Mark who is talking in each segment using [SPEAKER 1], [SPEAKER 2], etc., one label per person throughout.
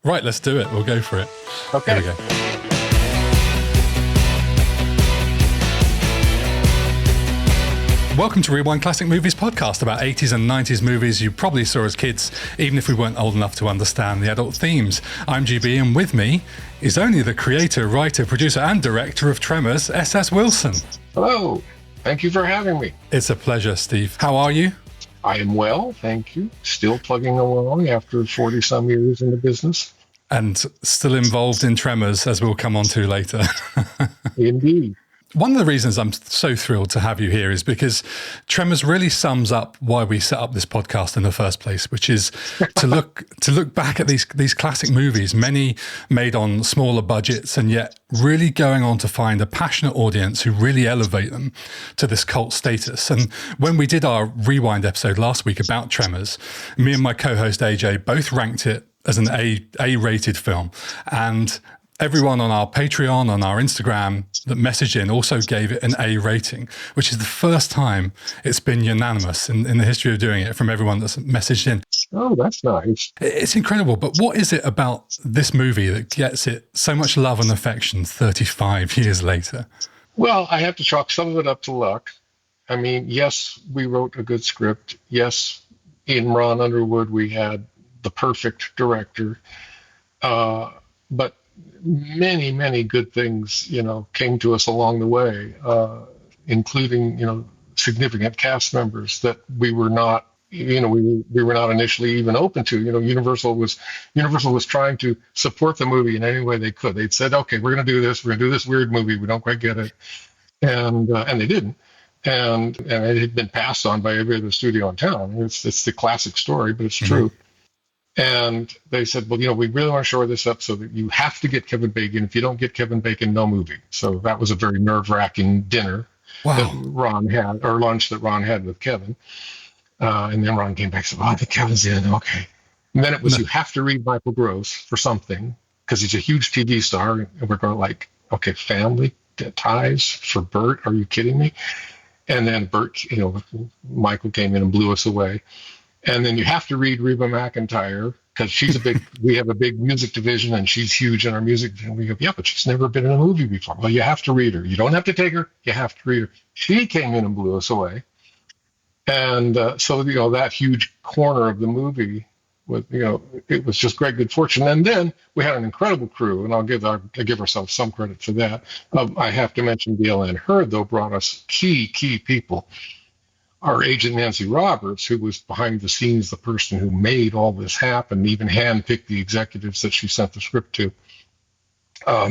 [SPEAKER 1] Right, let's do it. We'll go for it.
[SPEAKER 2] Okay.
[SPEAKER 1] Here we go. Welcome to Rewind Classic Movies podcast about 80s and 90s movies you probably saw as kids, even if we weren't old enough to understand the adult themes. I'm GB, and with me is only the creator, writer, producer and director of Tremors, S.S. Wilson.
[SPEAKER 2] Hello. Thank you for having me.
[SPEAKER 1] It's a pleasure, Steve. How are you?
[SPEAKER 2] I am well, thank you. Still plugging along after 40-some years in the business.
[SPEAKER 1] And still involved in Tremors, as we'll come on to later.
[SPEAKER 2] Indeed.
[SPEAKER 1] One of the reasons I'm so thrilled to have you here is because Tremors really sums up why we set up this podcast in the first place, which is to look back at these classic movies, many made on smaller budgets, and yet really going on to find a passionate audience who really elevate them to this cult status. And when we did our Rewind episode last week about Tremors, me and my co-host AJ both ranked it as an A-rated film, and everyone on our Patreon, on our Instagram that messaged in also gave it an A rating, which is the first time it's been unanimous in the history of doing it from everyone that's messaged in.
[SPEAKER 2] Oh, that's nice.
[SPEAKER 1] It's incredible. But what is it about this movie that gets it so much love and affection 35 years later?
[SPEAKER 2] Well, I have to chalk some of it up to luck. I mean, yes, we wrote a good script. Yes, in Ron Underwood, we had the perfect director. But many, many good things, came to us along the way, including, significant cast members that we were not, we were not initially even open to. Universal was trying to support the movie in any way they could. They'd said, okay, we're going to do this. We're going to do this weird movie. We don't quite get it. And they didn't. And it had been passed on by every other studio in town. It's the classic story, but it's true. And they said, well, we really want to shore this up so that you have to get Kevin Bacon. If you don't get Kevin Bacon, no movie. So that was a very nerve-wracking dinner that Ron had, or lunch that Ron had with Kevin. And then Ron came back and said, I think Kevin's in. Okay. And then it was, you have to read Michael Gross for something because he's a huge TV star. And we're going like, okay, family ties for Bert. Are you kidding me? And then Bert, Michael came in and blew us away. And then you have to read Reba McEntire because we have a big music division and she's huge in our music. And we go, yeah, but she's never been in a movie before. Well, you have to read her. You don't have to take her. You have to read her. She came in and blew us away. And so, that huge corner of the movie was, it was just great good fortune. And then we had an incredible crew, and I give ourselves some credit for that. I have to mention Gail Ann Hurd, though, brought us key people. Our agent, Nancy Roberts, who was behind the scenes, the person who made all this happen, even handpicked the executives that she sent the script to.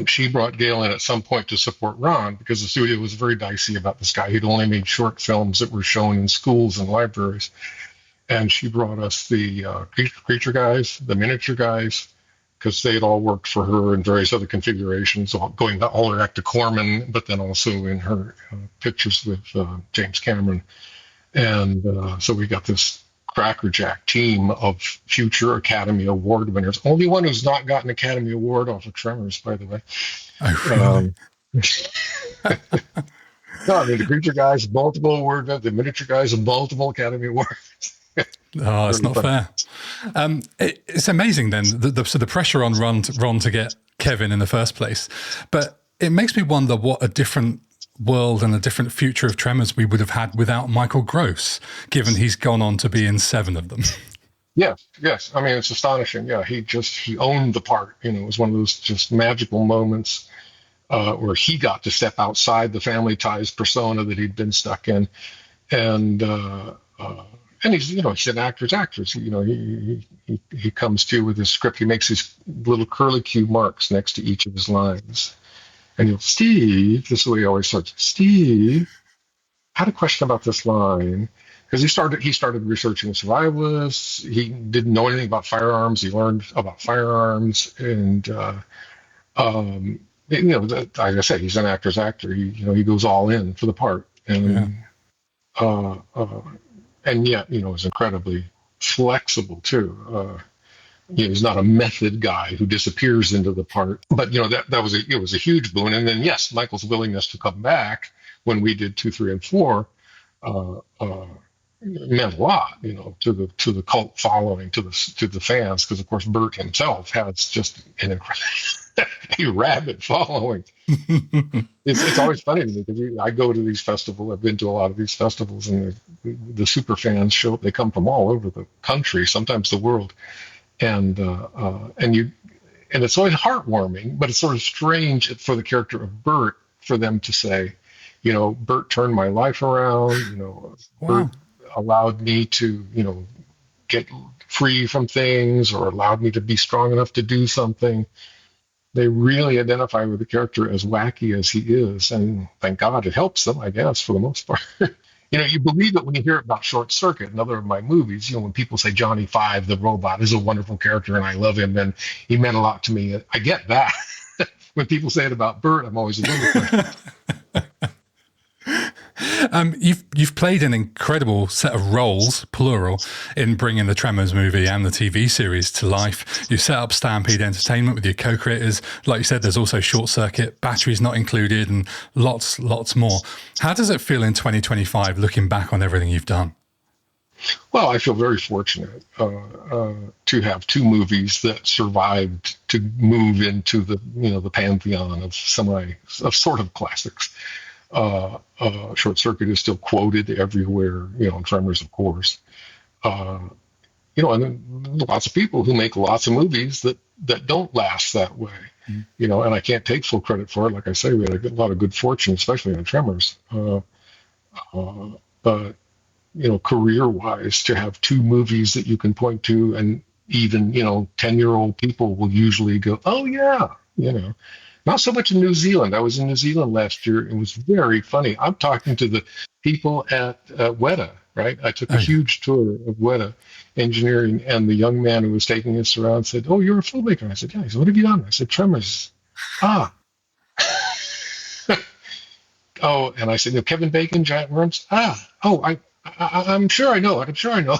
[SPEAKER 2] She brought Gail in at some point to support Ron because the studio was very dicey about this guy. He'd only made short films that were shown in schools and libraries. And she brought us the creature guys, the miniature guys, because they had all worked for her in various other configurations, going all the way back to Corman, but then also in her pictures with James Cameron. And so we got this crackerjack team of future Academy Award winners. Only one who's not gotten an Academy Award off of Tremors, by the way.
[SPEAKER 1] Oh, really?
[SPEAKER 2] No, the creature guys, multiple award, the miniature guys, multiple Academy Awards.
[SPEAKER 1] Oh, it's not fair. It's amazing then, the pressure on Ron to get Kevin in the first place. But it makes me wonder what a different world and a different future of Tremors we would have had without Michael Gross, given he's gone on to be in 7 of them.
[SPEAKER 2] Yes. I mean, it's astonishing. Yeah, he owned the part. It was one of those just magical moments where he got to step outside the family ties persona that he'd been stuck in. And he's, he's an actor's actor. So, he comes to with his script. He makes these little curly Q marks next to each of his lines. And Steve, this is the way he always starts, Steve, I had a question about this line. Because he started researching survivalists. He didn't know anything about firearms. He learned about firearms. And, like I said, he's an actor's actor. He goes all in for the part. And, and yet, is incredibly flexible too. He's not a method guy who disappears into the part, but it was a huge boon. And then yes, Michael's willingness to come back when we did 2, 3, and 4 meant a lot, to the cult following, to the fans, because of course Bert himself has just an a rabid following. It's always funny to me because I go to these festivals. I've been to a lot of these festivals, and the super fans show up. They come from all over the country, sometimes the world, and it's always heartwarming, but it's sort of strange for the character of Bert for them to say, Bert turned my life around. Bert
[SPEAKER 1] Wow.
[SPEAKER 2] allowed me to, get free from things, or allowed me to be strong enough to do something. They really identify with the character as wacky as he is, and thank God it helps them, I guess, for the most part. You believe it when you hear about Short Circuit, another of my movies. When people say Johnny Five, the robot, is a wonderful character and I love him, and he meant a lot to me. I get that. When people say it about Bert, I'm always a little questioned.
[SPEAKER 1] You've played an incredible set of roles, plural, in bringing the Tremors movie and the TV series to life. You set up Stampede Entertainment with your co-creators. Like you said, there's also Short Circuit, Batteries Not Included, and lots more. How does it feel in 2025, looking back on everything you've done?
[SPEAKER 2] Well, I feel very fortunate to have two movies that survived to move into the pantheon of sort of classics. Short Circuit is still quoted everywhere, Tremors, of course. Uh, and then lots of people who make lots of movies that don't last that way. And I can't take full credit for it. Like I say, we had a lot of good fortune, especially on Tremors. But career-wise, to have two movies that you can point to, and even 10-year-old people will usually go, "Oh yeah," Not so much in New Zealand. I was in New Zealand last year. It was very funny. I'm talking to the people at Weta, right? I took a
[SPEAKER 1] Oh, yeah.
[SPEAKER 2] huge tour of Weta Engineering, and the young man who was taking us around said, "Oh, you're a filmmaker." I said, "Yeah." He said, "What have you done?" I said, "Tremors." Ah. Oh, and I said, Kevin Bacon, Giant Worms. Ah. Oh, I'm sure I know it. I'm sure I know.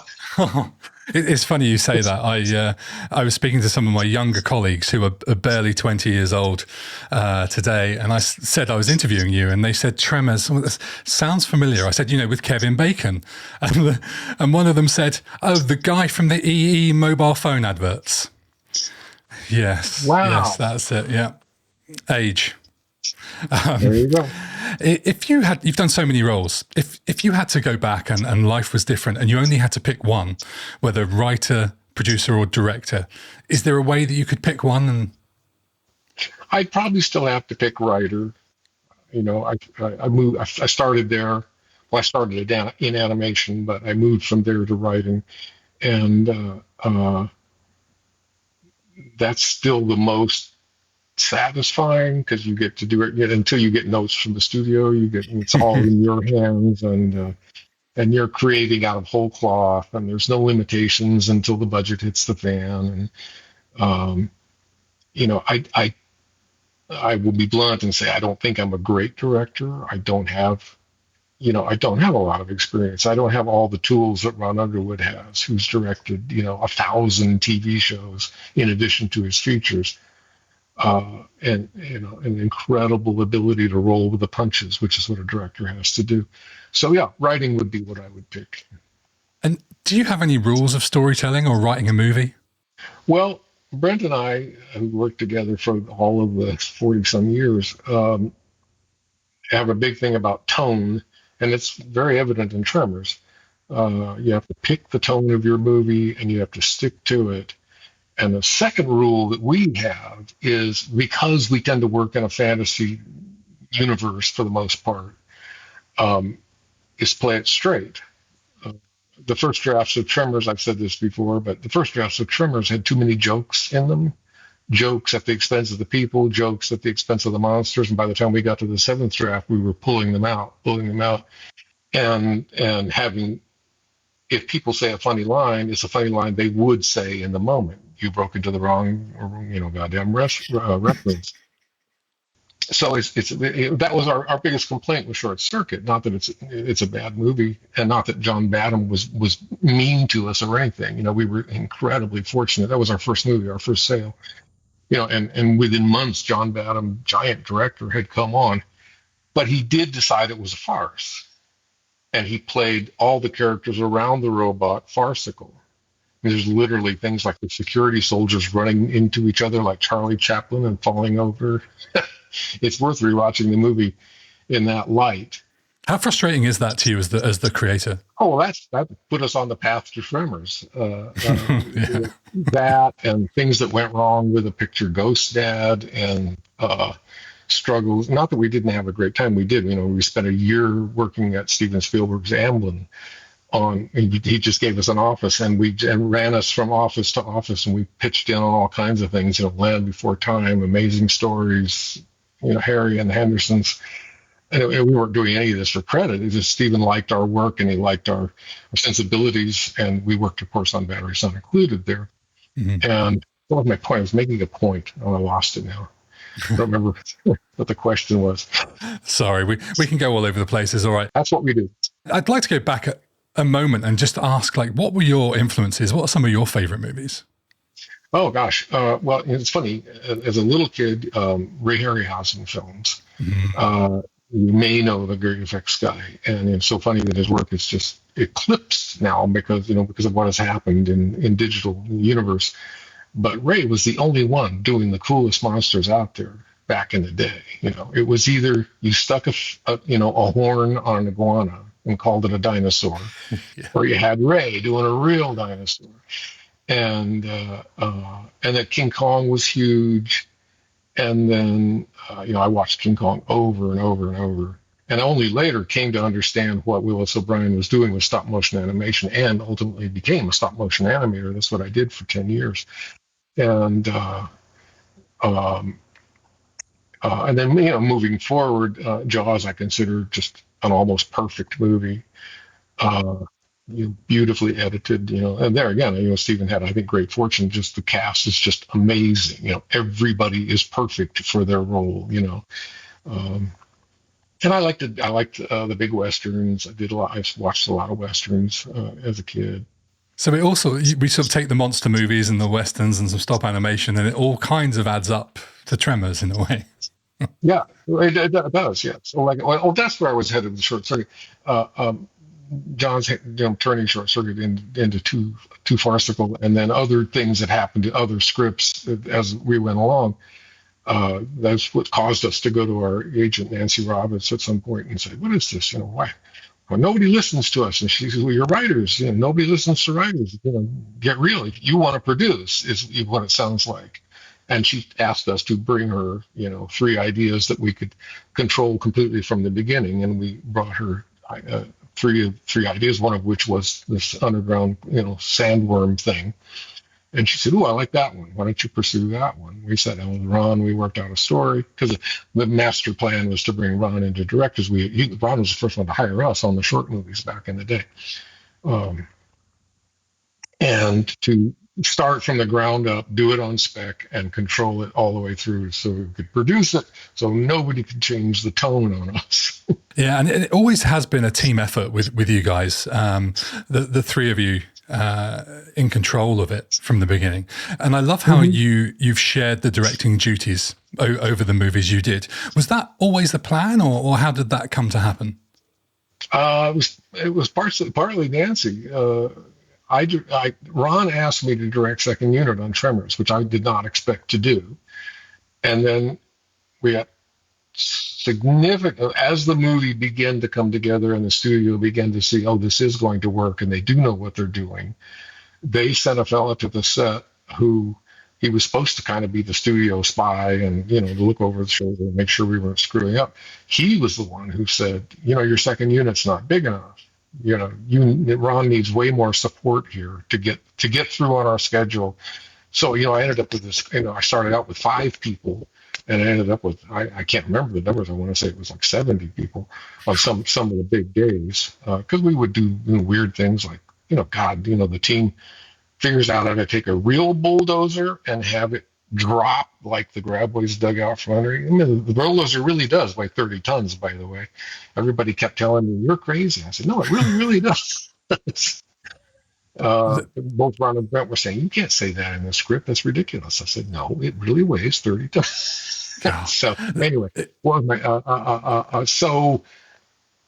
[SPEAKER 1] It's funny you say
[SPEAKER 2] It's
[SPEAKER 1] that. I was speaking to some of my younger colleagues who are barely 20 years old today, and I said I was interviewing you, and they said Tremors. Well, this sounds familiar. I said, with Kevin Bacon, and one of them said, "Oh, the guy from the EE mobile phone adverts." Yes,
[SPEAKER 2] wow.
[SPEAKER 1] that's it. Yeah, age.
[SPEAKER 2] There you go.
[SPEAKER 1] If you've done so many roles. If you had to go back and life was different, and you only had to pick one, whether writer, producer, or director, is there a way that you could pick one? And
[SPEAKER 2] I'd probably still have to pick writer. I moved. I started there. Well, I started in animation, but I moved from there to writing, and that's still the most satisfying because you get to do it until you get notes from the studio. It's all in your hands, and you're creating out of whole cloth, and there's no limitations until the budget hits the fan. And I will be blunt and say I don't think I'm a great director. I don't have a lot of experience. I don't have all the tools that Ron Underwood has, who's directed 1,000 TV shows in addition to his features, and an incredible ability to roll with the punches, which is what a director has to do. So yeah, writing would be what I would pick.
[SPEAKER 1] do you have any rules of storytelling or writing a movie?
[SPEAKER 2] Well, Brent and I, who worked together for all of the 40 some years, have a big thing about tone, and it's very evident in Tremors. You have to pick the tone of your movie and you have to stick to it. And the second rule that we have is, because we tend to work in a fantasy universe for the most part, um, is play it straight. Uh, the first drafts of Tremors, I've said this before, but the first drafts of Tremors had too many jokes in them. Jokes at the expense of the people, jokes at the expense of the monsters. And by the time we got to the seventh draft, we were pulling them out, and having, if people say a funny line, it's a funny line they would say in the moment. You broke into the wrong, goddamn reference. So that was our biggest complaint with Short Circuit. Not that it's a bad movie, and not that John Badham was mean to us or anything. We were incredibly fortunate. That was our first movie, our first sale. And within months, John Badham, giant director, had come on, but he did decide it was a farce. and he played all the characters around the robot farcical. There's literally things like the security soldiers running into each other like Charlie Chaplin and falling over. It's worth rewatching the movie in that light.
[SPEAKER 1] How frustrating is that to you as the creator?
[SPEAKER 2] Oh, well, that put us on the path to Tremors.
[SPEAKER 1] Yeah.
[SPEAKER 2] That and things that went wrong with the picture Ghost Dad and struggles. Not that we didn't have a great time. We did. We spent a year working at Steven Spielberg's Amblin on. He just gave us an office and ran us from office to office, and we pitched in on all kinds of things. Land Before Time, Amazing Stories, Harry and the Hendersons. And we weren't doing any of this for credit. It's just Stephen liked our work and he liked our sensibilities, and we worked, of course, on Batteries Not Included there. Mm-hmm. And what was my point? I was making a point. Oh, I lost it now. I don't remember what the question was.
[SPEAKER 1] Sorry, we can go all over the place. It's all right.
[SPEAKER 2] That's what we do.
[SPEAKER 1] I'd like to go back a moment and just ask, what were your influences? What are some of your favorite movies?
[SPEAKER 2] Oh, gosh. Well, it's funny. As a little kid, Ray Harryhausen films. Mm-hmm. You may know the Great Effects guy, and it's so funny that his work is just eclipsed now because of what has happened in digital universe. But Ray was the only one doing the coolest monsters out there back in the day. It was either you stuck a horn on an iguana and called it a dinosaur, yeah. Or you had Ray doing a real dinosaur, and that King Kong was huge. And then, I watched King Kong over and over and over. And I only later came to understand what Willis O'Brien was doing with stop motion animation, and ultimately became a stop motion animator. That's what I did for 10 years. And then, moving forward, Jaws I consider just an almost perfect movie. Beautifully edited, and there again, Stephen had, I think, great fortune. Just the cast is just amazing. Everybody is perfect for their role. And I liked the big westerns. I watched a lot of westerns as a kid.
[SPEAKER 1] So we sort of take the monster movies and the westerns and some stop animation, and it all kinds of adds up to Tremors in a way.
[SPEAKER 2] Yeah, it does. Yeah. So that's where I was headed with the short circuit. John's turning Short Circuit into too farcical, and then other things that happened to other scripts as we went along. That's what caused us to go to our agent Nancy Roberts at some point and say, "What is this? Why? Well, nobody listens to us." And she says, "Well, you're writers. Nobody listens to writers. Get real. If you want to produce, is what it sounds like." And she asked us to bring her, 3 ideas that we could control completely from the beginning, and we brought her. Three ideas, one of which was this underground, sandworm thing. And she said, "Oh, I like that one. Why don't you pursue that one?" We sat down with Ron. We worked out a story because the master plan was to bring Ron into directors. Ron was the first one to hire us on the short movies back in the day. And to start from the ground up, do it on spec, and control it all the way through so we could produce it so nobody could change the tone on us.
[SPEAKER 1] Yeah, and it always has been a team effort with you guys, the 3 of you in control of it from the beginning. And I love how you've shared the directing duties over the movies you did. Was that always the plan, or how did that come to happen?
[SPEAKER 2] It was partly Nancy. Ron asked me to direct second unit on Tremors, which I did not expect to do. And then we got significant, as the movie began to come together and the studio began to see, oh, this is going to work and they do know what they're doing. They sent a fella to the set who he was supposed to kind of be the studio spy and, to look over the shoulder and make sure we weren't screwing up. He was the one who said, your second unit's not big enough. Ron needs way more support here to get through on our schedule. So, I ended up with this, I started out with 5 people and I ended up with, I can't remember the numbers. I want to say it was like 70 people on some of the big days. Cause we would do weird things like, the team figures out how to take a real bulldozer and have it drop like the Graboids dug out from under. The bulldozer really does weigh 30 tons, by the way. Everybody kept telling me, "You're crazy." I said, "No, it really, really does." Both Ron and Brent were saying, "You can't say that in the script. That's ridiculous." I said, "No, it really weighs 30 tons." So anyway, so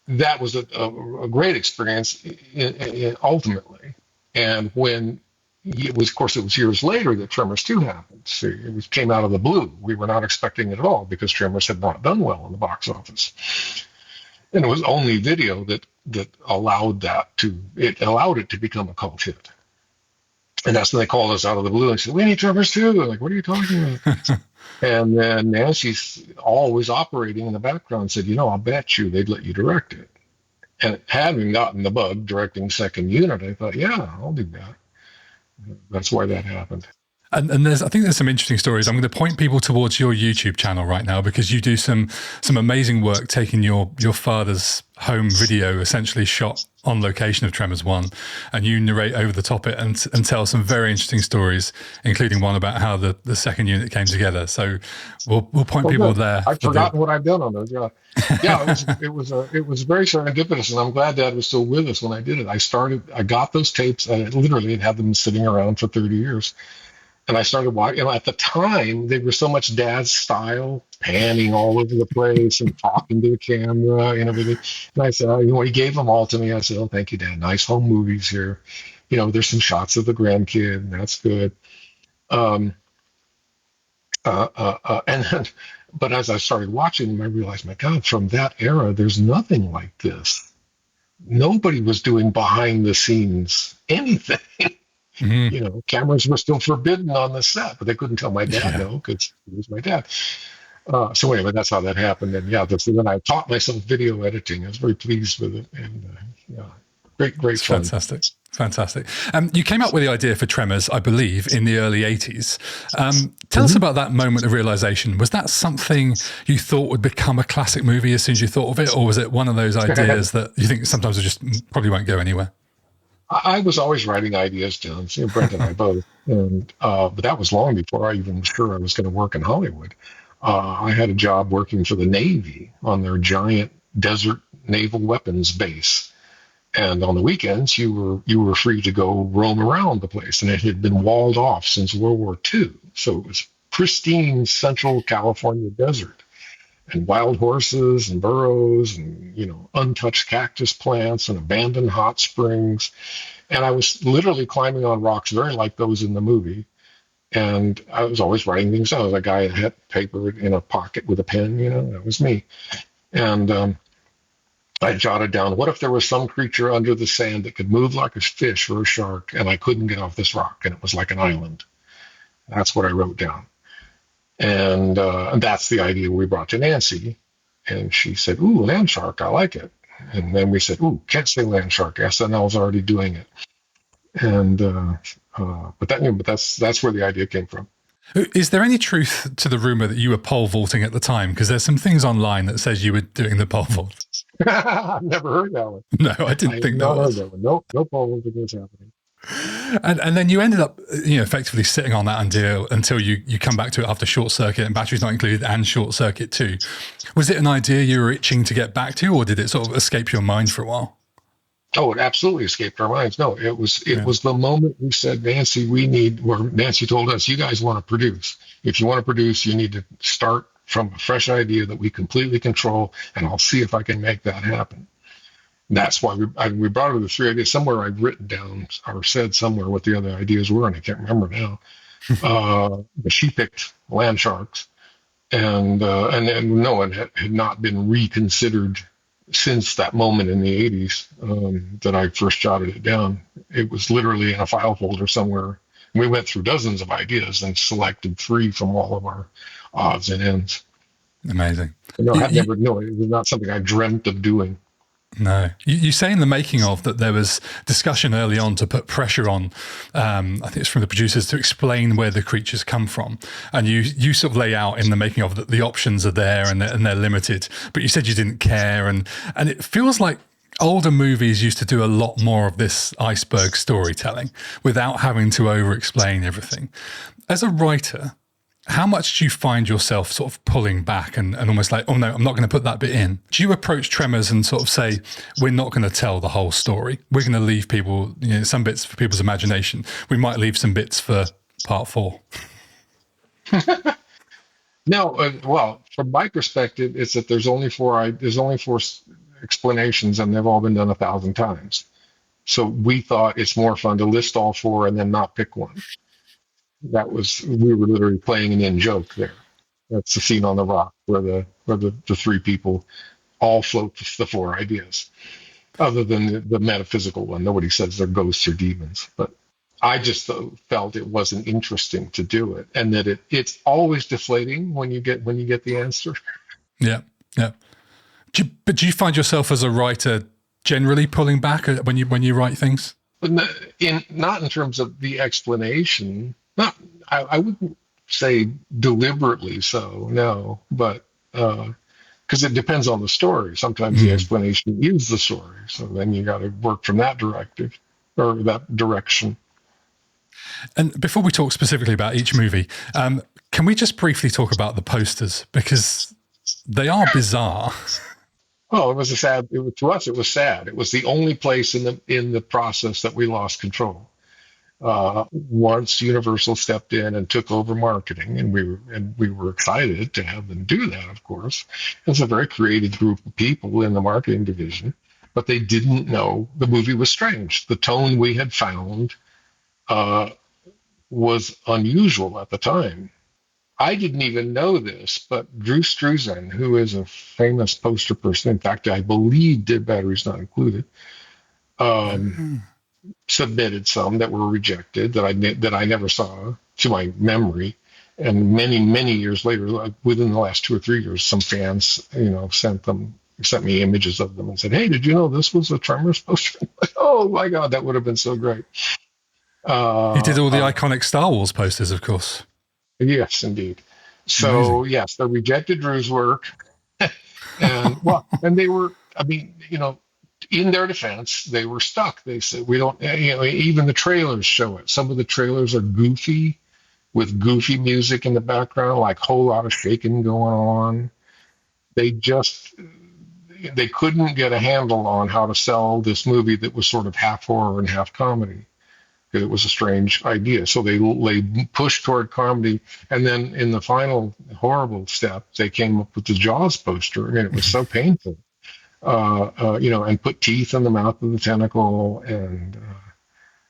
[SPEAKER 2] that was a great experience ultimately. And when it was, of course, it was years later that Tremors 2 happened. So came out of the blue. We were not expecting it at all because Tremors had not done well in the box office. And it was only video that allowed it to become a cult hit. And that's when they called us out of the blue and said, "We need Tremors 2." I'm like, "What are you talking about?" And then Nancy's always operating in the background said, "I'll bet you they'd let you direct it." And having gotten the bug directing second unit, I thought, yeah, I'll do that. That's why that happened.
[SPEAKER 1] And I think there's some interesting stories. I'm going to point people towards your YouTube channel right now because you do some amazing work taking your father's home video, essentially shot on location of Tremors 1, and you narrate over the top it and tell some very interesting stories, including one about how the second unit came together. So we'll point people there.
[SPEAKER 2] I've forgotten what I've done on those. Yeah, it was very serendipitous, and I'm glad Dad was still with us when I did it. I got those tapes, and I literally had them sitting around for 30 years. And I started watching. At the time, they were so much Dad's style, panning all over the place and talking to the camera and everything. And I said, he gave them all to me. I said, "Oh, thank you, Dad. Nice home movies here. There's some shots of the grandkid, and that's good." And then, but as I started watching them, I realized, my God, from that era, there's nothing like this. Nobody was doing behind the scenes anything. Mm-hmm. Cameras were still forbidden on the set, but they couldn't tell my dad no because he was my dad. So anyway, that's how that happened. And then I taught myself video editing. I was very pleased with it, and great
[SPEAKER 1] it's
[SPEAKER 2] fun.
[SPEAKER 1] Fantastic. You came up with the idea for Tremors, I believe, in the early 80s. Tell us about that moment of realization. Was that something you thought would become a classic movie as soon as you thought of it, or was it one of those ideas that you think sometimes it just probably won't go anywhere?
[SPEAKER 2] I was always writing ideas down. Brent and I both, and but that was long before I even was sure I was going to work in Hollywood. I had a job working for the Navy on their giant desert naval weapons base, and on the weekends you were free to go roam around the place, and it had been walled off since World War II, so it was pristine Central California desert. And wild horses and burros and, untouched cactus plants and abandoned hot springs. And I was literally climbing on rocks very like those in the movie. And I was always writing things down. I was a guy that had paper in a pocket with a pen, that was me. And I jotted down, what if there was some creature under the sand that could move like a fish or a shark and I couldn't get off this rock and it was like an island? That's what I wrote down. And that's the idea we brought to Nancy. And she said, "Ooh, land shark, I like it." And then we said, "Ooh, can't say land shark. SNL's already doing it." And but that's where the idea came from.
[SPEAKER 1] Is there any truth to the rumor that you were pole vaulting at the time? Because there's some things online that says you were doing the pole vault.
[SPEAKER 2] I've never heard that one.
[SPEAKER 1] No, I didn't think that was.
[SPEAKER 2] No pole vaulting was happening.
[SPEAKER 1] And then you ended up, effectively sitting on that idea until you come back to it after Short Circuit and Batteries Not Included and Short Circuit 2. Was it an idea you were itching to get back to, or did it sort of escape your mind for a while?
[SPEAKER 2] Oh, it absolutely escaped our minds. No, it was the moment we said, Nancy, Nancy told us, you guys want to produce. If you want to produce, you need to start from a fresh idea that we completely control, and I'll see if I can make that happen. That's why we brought her the three ideas. Somewhere I've written down or said somewhere what the other ideas were, and I can't remember now. But she picked land sharks, and no one had not been reconsidered since that moment in the 80s that I first jotted it down. It was literally in a file folder somewhere. We went through dozens of ideas and selected 3 from all of our odds and ends.
[SPEAKER 1] Amazing.
[SPEAKER 2] No, it was not something I dreamt of doing.
[SPEAKER 1] No. You say in the making of that there was discussion early on to put pressure on, I think it's from the producers, to explain where the creatures come from. And you sort of lay out in the making of that the options are there and they're limited, but you said you didn't care. And it feels like older movies used to do a lot more of this iceberg storytelling without having to over-explain everything. As a writer, how much do you find yourself sort of pulling back and almost like, oh no, I'm not going to put that bit in? Do you approach Tremors and sort of say, we're not going to tell the whole story. We're going to leave people, some bits for people's imagination. We might leave some bits for part 4.
[SPEAKER 2] No, well, from my perspective, it's that there's only 4 explanations, and they've all been done 1,000 times. So we thought it's more fun to list all four and then not pick one. We were literally playing an in joke there. That's the scene on the rock where the three people all float the four ideas, other than the metaphysical one. Nobody says they're ghosts or demons, but I just felt it wasn't interesting to do it, and that it's always deflating when you get the answer.
[SPEAKER 1] Yeah, yeah. But do you find yourself as a writer generally pulling back when you write things?
[SPEAKER 2] But not in terms of the explanation. Not I wouldn't say deliberately so, no, but because it depends on the story. Sometimes the explanation is the story, so then you got to work from that directive or that direction.
[SPEAKER 1] And before we talk specifically about each movie, can we just briefly talk about the posters, because they are bizarre?
[SPEAKER 2] Oh, it was a sad. To us, it was sad. It was the only place in the process that we lost control. Once Universal stepped in and took over marketing, and we were excited to have them do that. Of course, it's a very creative group of people in the marketing division, but they didn't know the movie was strange. The tone we had found was unusual at the time. I didn't even know this, but Drew Struzan, who is a famous poster person, in fact, I believe did Batteries Not Included, submitted some that were rejected that I never saw to my memory. And many years later, like within the last 2 or 3 years, some fans, sent me images of them and said, "Hey, did you know this was a Tremors poster?" Like, oh my God, that would have been so great.
[SPEAKER 1] He did all the iconic Star Wars posters, of course.
[SPEAKER 2] Yes, indeed. So amazing. Yes, they rejected Drew's work, and they were. I mean, in their defense, they were stuck. They said, "We don't." Even the trailers show it. Some of the trailers are goofy, with goofy music in the background, like a whole lot of shaking going on. They couldn't get a handle on how to sell this movie that was sort of half horror and half comedy. It was a strange idea. So they pushed toward comedy. And then in the final horrible step, they came up with the Jaws poster, and it was so painful, and put teeth in the mouth of the tentacle. And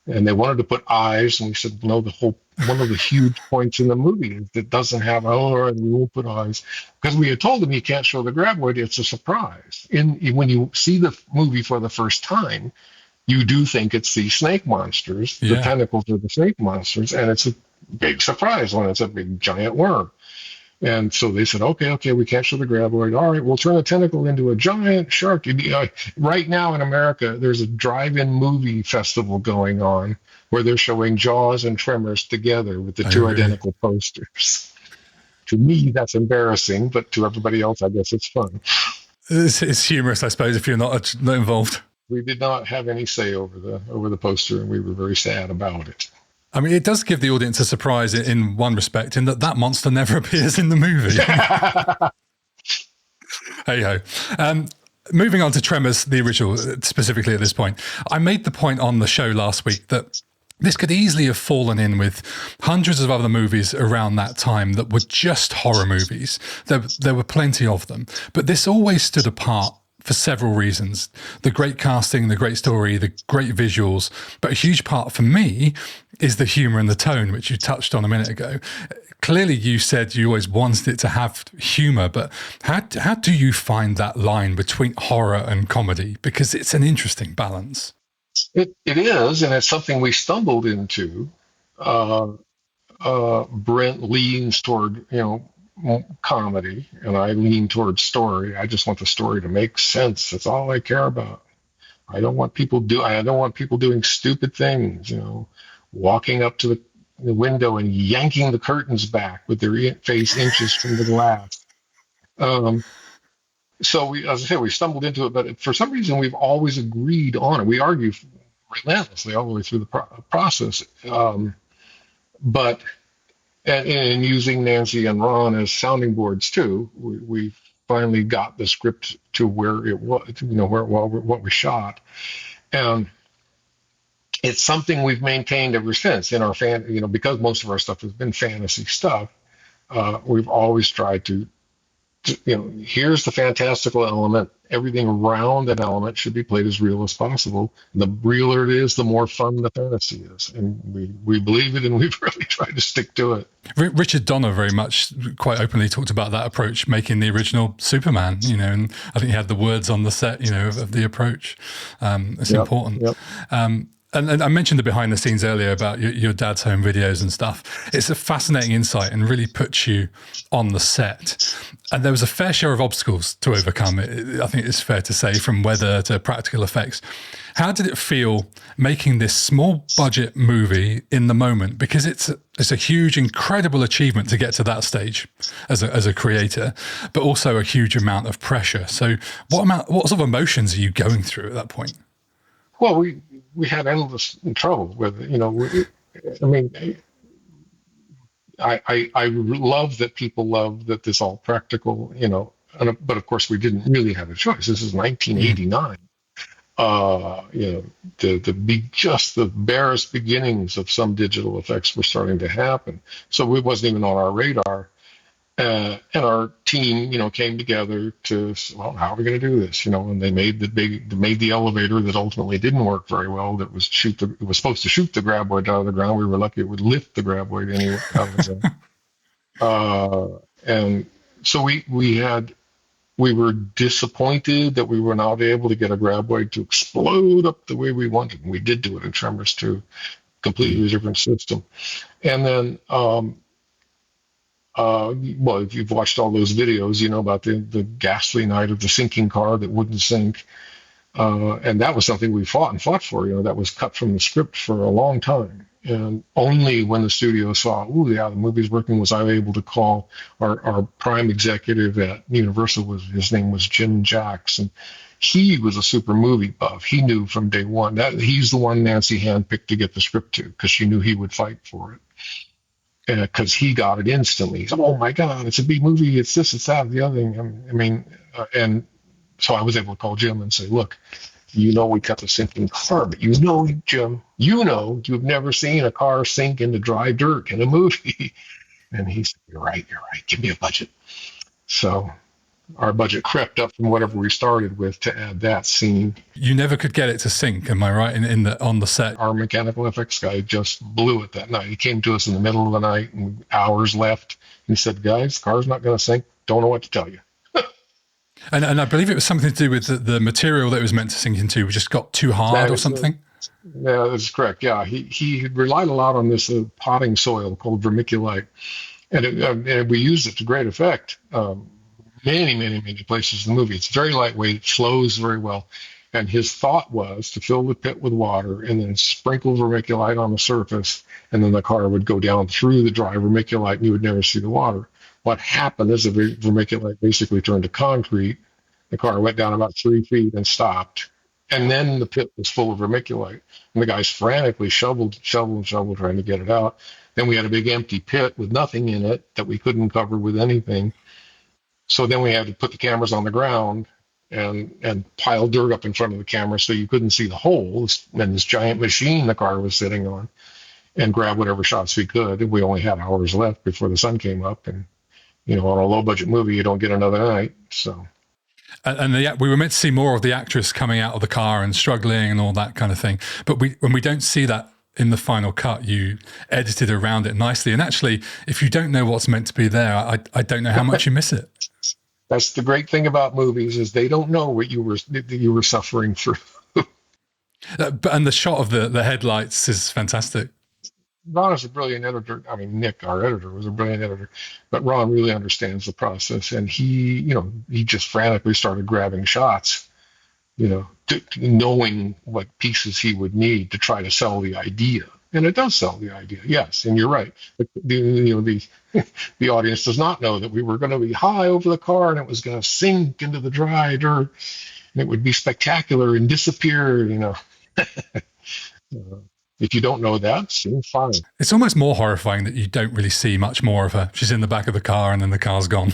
[SPEAKER 2] they wanted to put eyes. And we said, no, one of the huge points in the movie is that doesn't have, and we won't put eyes. Because we had told them you can't show the graboid. It's a surprise. When you see the movie for the first time, you do think it's the snake monsters, the tentacles are the snake monsters, and it's a big surprise when it's a big giant worm. And so they said, okay, we can't show the graboid. All right, we'll turn a tentacle into a giant shark. Right now in America, there's a drive-in movie festival going on where they're showing Jaws and Tremors together with the two identical posters. To me, that's embarrassing, but to everybody else, I guess it's fun.
[SPEAKER 1] It's humorous, I suppose, if you're not involved.
[SPEAKER 2] We did not have any say over the poster, and we were very sad about it.
[SPEAKER 1] I mean, it does give the audience a surprise in one respect, in that monster never appears in the movie. Hey ho. Moving on to Tremors, the original, specifically at this point, I made the point on the show last week that this could easily have fallen in with hundreds of other movies around that time that were just horror movies. There were plenty of them, but this always stood apart for several reasons. The great casting, the great story, the great visuals, but a huge part for me is the humor and the tone, which you touched on a minute ago. Clearly, you said you always wanted it to have humor, but how do you find that line between horror and comedy? Because it's an interesting balance.
[SPEAKER 2] It is, and it's something we stumbled into. Brent leans toward, comedy, and I lean towards story. I just want the story to make sense. That's all I care about. I don't want people doing stupid things, walking up to the window and yanking the curtains back with their face inches from the glass. So as I said, we stumbled into it, but for some reason we've always agreed on it. We argue relentlessly all the way through the process. But and using Nancy and Ron as sounding boards too, we finally got the script to where it was, what we shot, and it's something we've maintained ever since in our because most of our stuff has been fantasy stuff. We've always tried to here's the fantastical element. Everything around that element should be played as real as possible. The realer it is, the more fun the fantasy is. And we believe it, and we've really tried to stick to it.
[SPEAKER 1] Richard Donner very much quite openly talked about that approach, making the original Superman, and I think he had the words on the set, of the approach. It's important.
[SPEAKER 2] Yep.
[SPEAKER 1] And I mentioned the behind the scenes earlier about your dad's home videos and stuff. It's a fascinating insight and really puts you on the set. And there was a fair share of obstacles to overcome. I think it's fair to say, from weather to practical effects. How did it feel making this small budget movie in the moment? Because it's a huge, incredible achievement to get to that stage as a creator, but also a huge amount of pressure. So what sort of emotions are you going through at that point?
[SPEAKER 2] Well, we had endless trouble with it. I love that people love that this all practical, but of course we didn't really have a choice. This is 1989. Just the barest beginnings of some digital effects were starting to happen. So it wasn't even on our radar. And our team, came together to, well, how are we going to do this? And they made the elevator that ultimately didn't work very well. That was it was supposed to shoot the graboid out of the ground. We were lucky it would lift the graboid anyway out of the ground. And so we were disappointed that we were not able to get a graboid to explode up the way we wanted. And we did do it in Tremors 2, completely different system. And then, well, if you've watched all those videos, you know about the ghastly night of the sinking car that wouldn't sink. And that was something we fought for. That was cut from the script for a long time. And only when the studio saw, the movie's working, was I able to call our prime executive at Universal. His name was Jim Jackson. He was a super movie buff. He knew from day one that he's the one Nancy handpicked to get the script to, because she knew he would fight for it. Because he got it instantly. Oh my God, it's a B movie. It's this, it's that, the other thing. And so I was able to call Jim and say, look, we cut the sinking car, but Jim, you've never seen a car sink into dry dirt in a movie. And he said, you're right. Give me a budget. So our budget crept up from whatever we started with to add that scene.
[SPEAKER 1] You never could get it to sync, am I right? On the set,
[SPEAKER 2] our mechanical effects guy just blew it that night. He came to us in the middle of the night, and hours left. And he said, "Guys, the car's not going to sink. Don't know what to tell you."
[SPEAKER 1] and I believe it was something to do with the material that it was meant to sink into just got too hard or something.
[SPEAKER 2] Yeah, that's correct. Yeah, he relied a lot on this potting soil called vermiculite, and we used it to great effect. Many places in the movie. It's very lightweight, it flows very well. And his thought was to fill the pit with water and then sprinkle vermiculite on the surface, and then the car would go down through the dry vermiculite and you would never see the water. What happened is the vermiculite basically turned to concrete. The car went down about 3 feet and stopped. And then the pit was full of vermiculite. And the guys frantically shoveled, trying to get it out. Then we had a big empty pit with nothing in it that we couldn't cover with anything. So then we had to put the cameras on the ground and pile dirt up in front of the camera so you couldn't see the holes, and this giant machine the car was sitting on, and grab whatever shots we could. We only had hours left before the sun came up, and on a low budget movie you don't get another night. So.
[SPEAKER 1] And we were meant to see more of the actress coming out of the car and struggling and all that kind of thing. But when we don't see that in the final cut, you edited around it nicely. And actually, if you don't know what's meant to be there, I don't know how much you miss it.
[SPEAKER 2] That's the great thing about movies, is they don't know what you were suffering through.
[SPEAKER 1] And the shot of the headlights is fantastic.
[SPEAKER 2] Ron is a brilliant editor. I mean, Nick, our editor, was a brilliant editor, but Ron really understands the process, and he just frantically started grabbing shots, knowing what pieces he would need to try to sell the idea. And it does sell the idea, yes. And you're right. The audience does not know that we were going to be high over the car and it was going to sink into the dry dirt, and it would be spectacular and disappear. If you don't know that, seems fine.
[SPEAKER 1] It's almost more horrifying that you don't really see much more of her. She's in the back of the car and then the car's gone.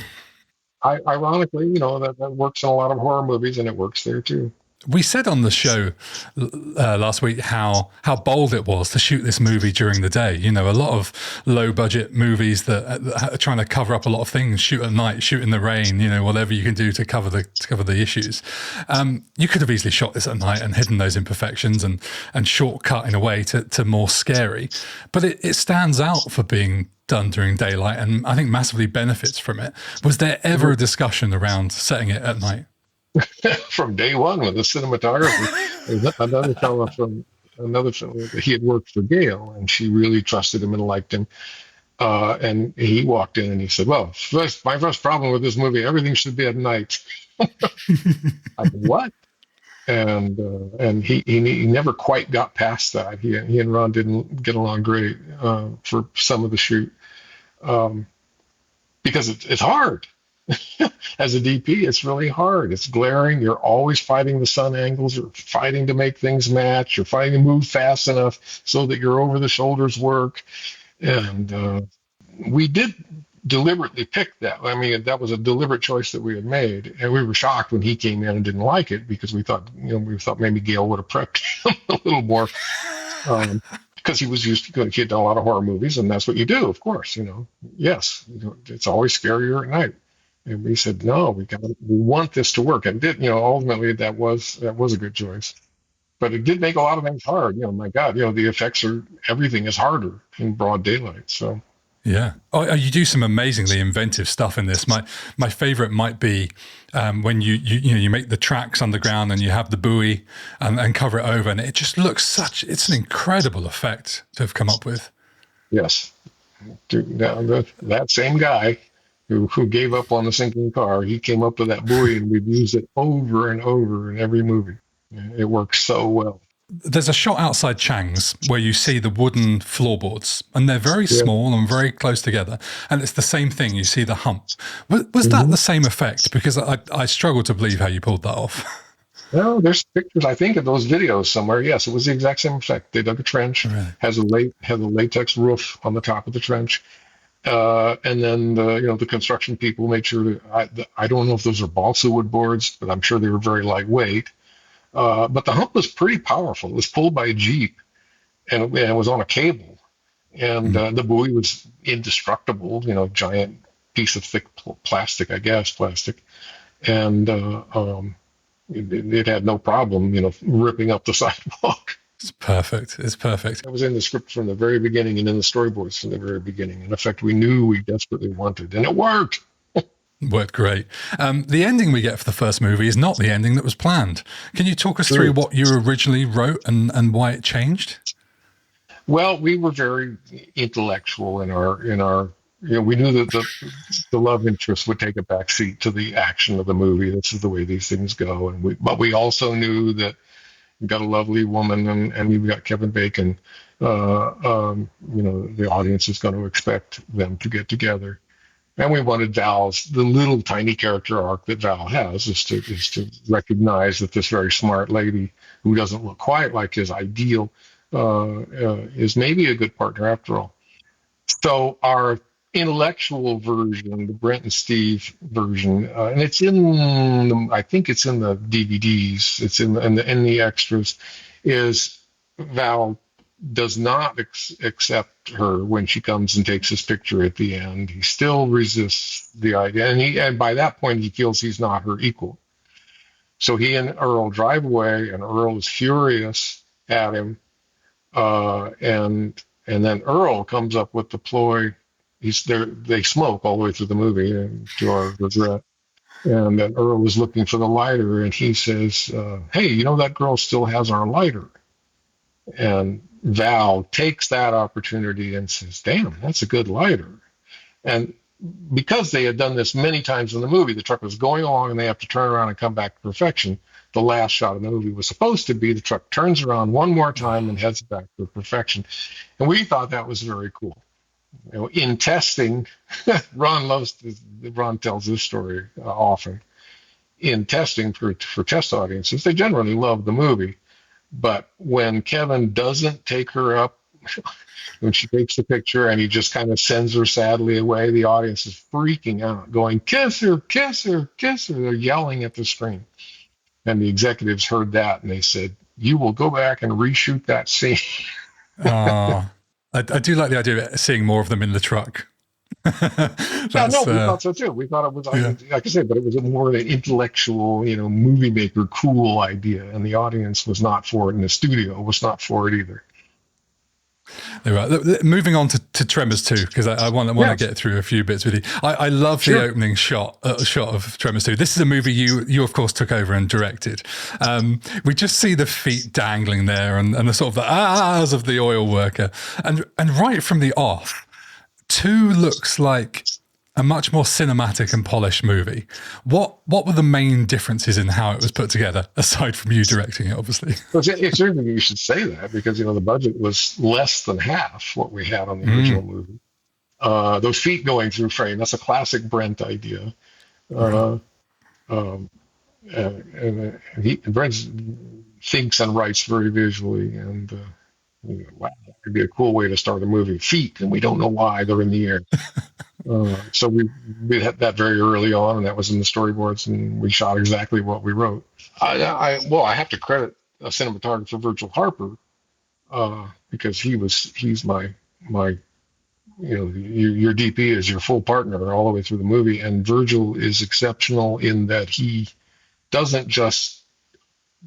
[SPEAKER 2] Ironically, that works in a lot of horror movies, and it works there too.
[SPEAKER 1] We said on the show last week how bold it was to shoot this movie during the day. You know, a lot of low budget movies that are trying to cover up a lot of things, shoot at night, shoot in the rain. You know, whatever you can do to cover the issues. You could have easily shot this at night and hidden those imperfections and shortcut in a way to more scary. But it stands out for being done during daylight, and I think massively benefits from it. Was there ever a discussion around setting it at night?
[SPEAKER 2] From day one with the cinematography. There's another fellow, he had worked for Gail, and she really trusted him and liked him. And he walked in and he said, "Well, my first problem with this movie, everything should be at night." I said, "What?" And he never quite got past that. He and Ron didn't get along great for some of the shoot, because it's hard. As a DP, it's really hard. It's glaring. You're always fighting the sun angles. You're fighting to make things match. You're fighting to move fast enough so that your over the shoulders work. And we did deliberately pick that. I mean, that was a deliberate choice that we had made. And we were shocked when he came in and didn't like it, because we thought maybe Gail would have prepped him a little more. Because he was used to, he had done a lot of horror movies, and that's what you do, of course. Yes, it's always scarier at night. And we said, no, we want this to work. And ultimately that was a good choice. But it did make a lot of things hard. My God, the effects everything is harder in broad daylight. So
[SPEAKER 1] yeah. Oh, you do some amazingly inventive stuff in this. My favorite might be when you make the tracks underground and you have the buoy and cover it over, and it just looks it's an incredible effect to have come up with.
[SPEAKER 2] Yes. That same guy who gave up on the sinking car, he came up with that buoy, and we've used it over and over in every movie. It works so well.
[SPEAKER 1] There's a shot outside Chang's where you see the wooden floorboards, and they're very small and very close together. And it's the same thing. You see the hump. Was that the same effect? Because I struggle to believe how you pulled that off.
[SPEAKER 2] Well, there's pictures, I think, of those videos somewhere. Yes, it was the exact same effect. They dug a trench,
[SPEAKER 1] Really?
[SPEAKER 2] has a latex roof on the top of the trench. And then the construction people made sure that I don't know if those are balsa wood boards, but I'm sure they were very lightweight. But the hump was pretty powerful. It was pulled by a Jeep, and it was on a cable. And the buoy was indestructible, giant piece of thick plastic, and it had no problem, ripping up the sidewalk.
[SPEAKER 1] It's perfect. It's perfect.
[SPEAKER 2] It was in the script from the very beginning and in the storyboards from the very beginning. In effect, we knew we desperately wanted, and it worked.
[SPEAKER 1] Worked great. The ending we get for the first movie is not the ending that was planned. Can you talk us through what you originally wrote and why it changed?
[SPEAKER 2] Well, we were very intellectual in our we knew that the love interest would take a back seat to the action of the movie. This is the way these things go. But we also knew that we've got a lovely woman, and we've got Kevin Bacon. The audience is going to expect them to get together. And we wanted the little tiny character arc that Val has is to recognize that this very smart lady who doesn't look quite like his ideal is maybe a good partner after all. So our intellectual version, the Brent and Steve version, and I think it's in the DVDs, it's in the extras, is Val does not accept her when she comes and takes his picture at the end. He still resists the idea, and by that point he feels he's not her equal. So he and Earl drive away, and Earl is furious at him, and then Earl comes up with the ploy. They smoke all the way through the movie, and to our regret. And then Earl is looking for the lighter, and he says, "Hey, that girl still has our lighter." And Val takes that opportunity and says, "Damn, that's a good lighter." And because they had done this many times in the movie, the truck was going along and they have to turn around and come back to perfection. The last shot of the movie was supposed to be the truck turns around one more time and heads back to perfection. And we thought that was very cool. In testing, Ron tells this story often. In testing for test audiences, they generally love the movie. But when Kevin doesn't take her up, when she takes the picture and he just kind of sends her sadly away, the audience is freaking out, going, "Kiss her, kiss her, kiss her." They're yelling at the screen. And the executives heard that and they said, "You will go back and reshoot that scene."
[SPEAKER 1] Oh, I do like the idea of seeing more of them in the truck.
[SPEAKER 2] Yeah, no,
[SPEAKER 1] That's
[SPEAKER 2] we thought so too. We thought it was,
[SPEAKER 1] yeah.
[SPEAKER 2] like I said, but it was a more of an intellectual, movie maker cool idea, and the audience was not for it, and the studio was not for it either.
[SPEAKER 1] Right. Moving on to Tremors 2, because I want to
[SPEAKER 2] Yes,
[SPEAKER 1] get through a few bits with you. I love the
[SPEAKER 2] sure.
[SPEAKER 1] opening shot of Tremors 2. This is a movie you of course took over and directed. We just see the feet dangling there and the sort of the ahs of the oil worker, and right from the off, 2 looks like a much more cinematic and polished movie. What were the main differences in how it was put together, aside from you directing it, obviously?
[SPEAKER 2] Well, it's interesting you should say that because the budget was less than half what we had on the original
[SPEAKER 1] Mm,
[SPEAKER 2] movie. Those feet going through frame—that's a classic Brent idea.
[SPEAKER 1] right.
[SPEAKER 2] Uh, um, and Brent thinks and writes very visually, and wow, that could be a cool way to start a movie. Feet, and we don't know why they're in the air. So we had that very early on, and that was in the storyboards, and we shot exactly what we wrote. I have to credit cinematographer Virgil Harper because he's my your DP is your full partner all the way through the movie, and Virgil is exceptional in that he doesn't just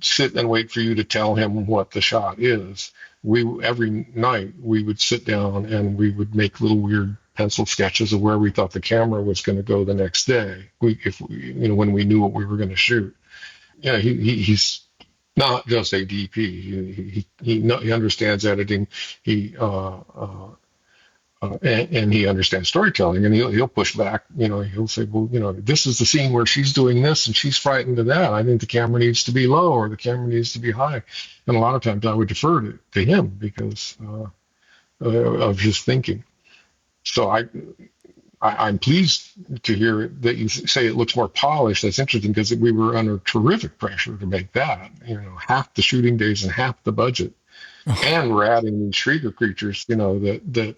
[SPEAKER 2] sit and wait for you to tell him what the shot is. We every night we would sit down and we would make little weird pencil sketches of where we thought the camera was going to go the next day. When we knew what we were going to shoot. Yeah, he's not just a DP. He understands editing. He and he understands storytelling, and he'll push back. He'll say, "Well, this is the scene where she's doing this and she's frightened of that. I think the camera needs to be low or the camera needs to be high." And a lot of times I would defer to him because of his thinking. So I'm pleased to hear that you say it looks more polished. That's interesting because we were under terrific pressure to make that. Half the shooting days and half the budget, and we're adding these shrieker creatures. That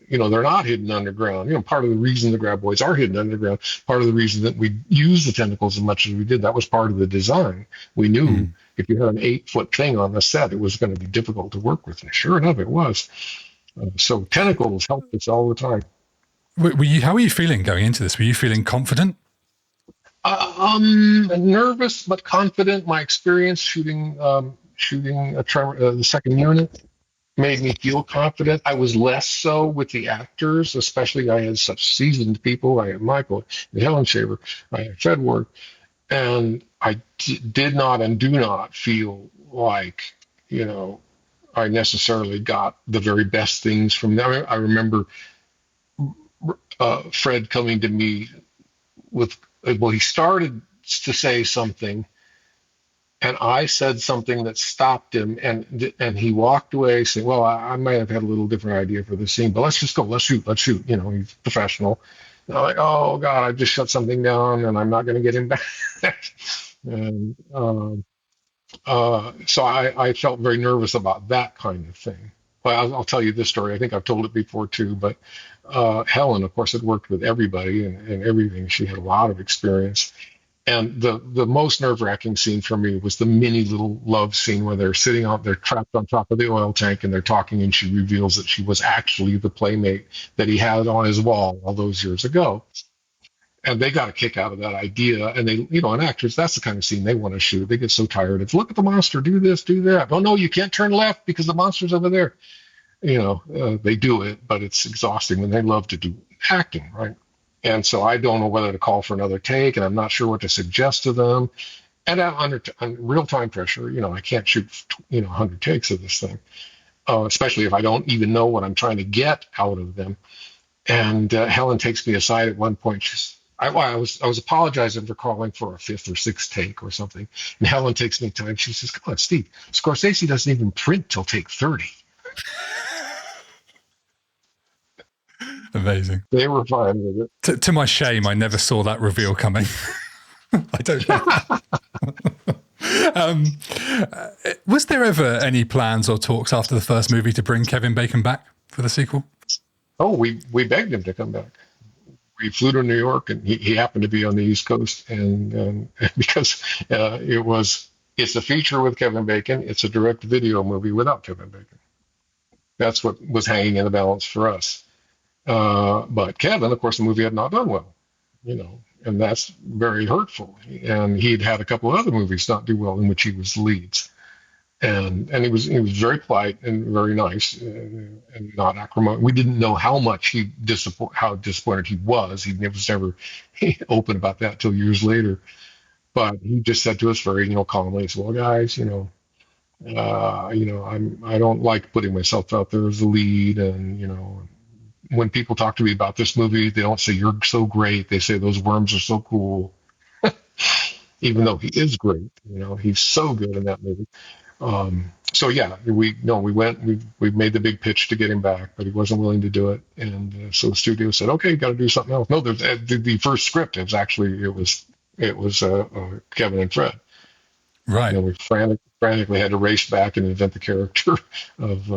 [SPEAKER 2] they're not hidden underground. Part of the reason the graboids are hidden underground, part of the reason that we use the tentacles as much as we did, that was part of the design. We knew if you had an 8-foot thing on the set, it was going to be difficult to work with. And sure enough, it was. So tentacles helped us all the time.
[SPEAKER 1] How were you feeling going into this? Were you feeling confident?
[SPEAKER 2] Nervous but confident. My experience shooting the second unit made me feel confident. I was less so with the actors, especially I had such seasoned people. I had Michael and Helen Shaver, I had Fred Ward, and I did not and do not feel like, I necessarily got the very best things from them. I remember Fred coming to me with, well, he started to say something and I said something that stopped him, and he walked away saying, "Well, I might have had a little different idea for the scene, but let's just go, let's shoot." He's professional. And I'm like, "Oh God, I just shut something down, and I'm not going to get him back." and so I felt very nervous about that kind of thing. Well, I'll tell you this story. I think I've told it before too, but Helen, of course, had worked with everybody and everything. She had a lot of experience. And the most nerve-wracking scene for me was the mini little love scene where they're trapped on top of the oil tank and they're talking, and she reveals that she was actually the playmate that he had on his wall all those years ago. And they got a kick out of that idea. And they, and actors, that's the kind of scene they want to shoot. They get so tired of, look at the monster, do this, do that. Oh no, you can't turn left because the monster's over there. They do it, but it's exhausting, and they love to do acting, right? And so I don't know whether to call for another take, and I'm not sure what to suggest to them. And under real time pressure, I can't shoot, 100 takes of this thing, especially if I don't even know what I'm trying to get out of them. And Helen takes me aside at one point. I was apologizing for calling for a 5th or 6th take or something. And Helen takes me time. She says, "Come on, Steve. Scorsese doesn't even print till take 30."
[SPEAKER 1] Amazing.
[SPEAKER 2] They were fine with
[SPEAKER 1] it. To my shame, I never saw that reveal coming. I don't know. Was there ever any plans or talks after the first movie to bring Kevin Bacon back for the sequel?
[SPEAKER 2] Oh, we begged him to come back. we flew to New York, and he happened to be on the East Coast, and because it's a feature with Kevin Bacon, it's a direct video movie without Kevin Bacon. That's what was hanging in the balance for us. But Kevin, of course, the movie had not done well, and that's very hurtful. And he'd had a couple of other movies not do well in which he was leads, and he was very polite and very nice, and not acrimonious. We didn't know how much how disappointed he was. He was never open about that till years later. But he just said to us very, calmly, he said, "Well, guys, I don't like putting myself out there as the lead, and when people talk to me about this movie, they don't say you're so great. They say those worms are so cool, even though he is great. He's so good in that movie." So yeah, we went, we made the big pitch to get him back, but he wasn't willing to do it, and so the studio said, "Okay, got to do something else." No, the first script it was Kevin and Fred.
[SPEAKER 1] Right.
[SPEAKER 2] We frantically had to race back and invent the character of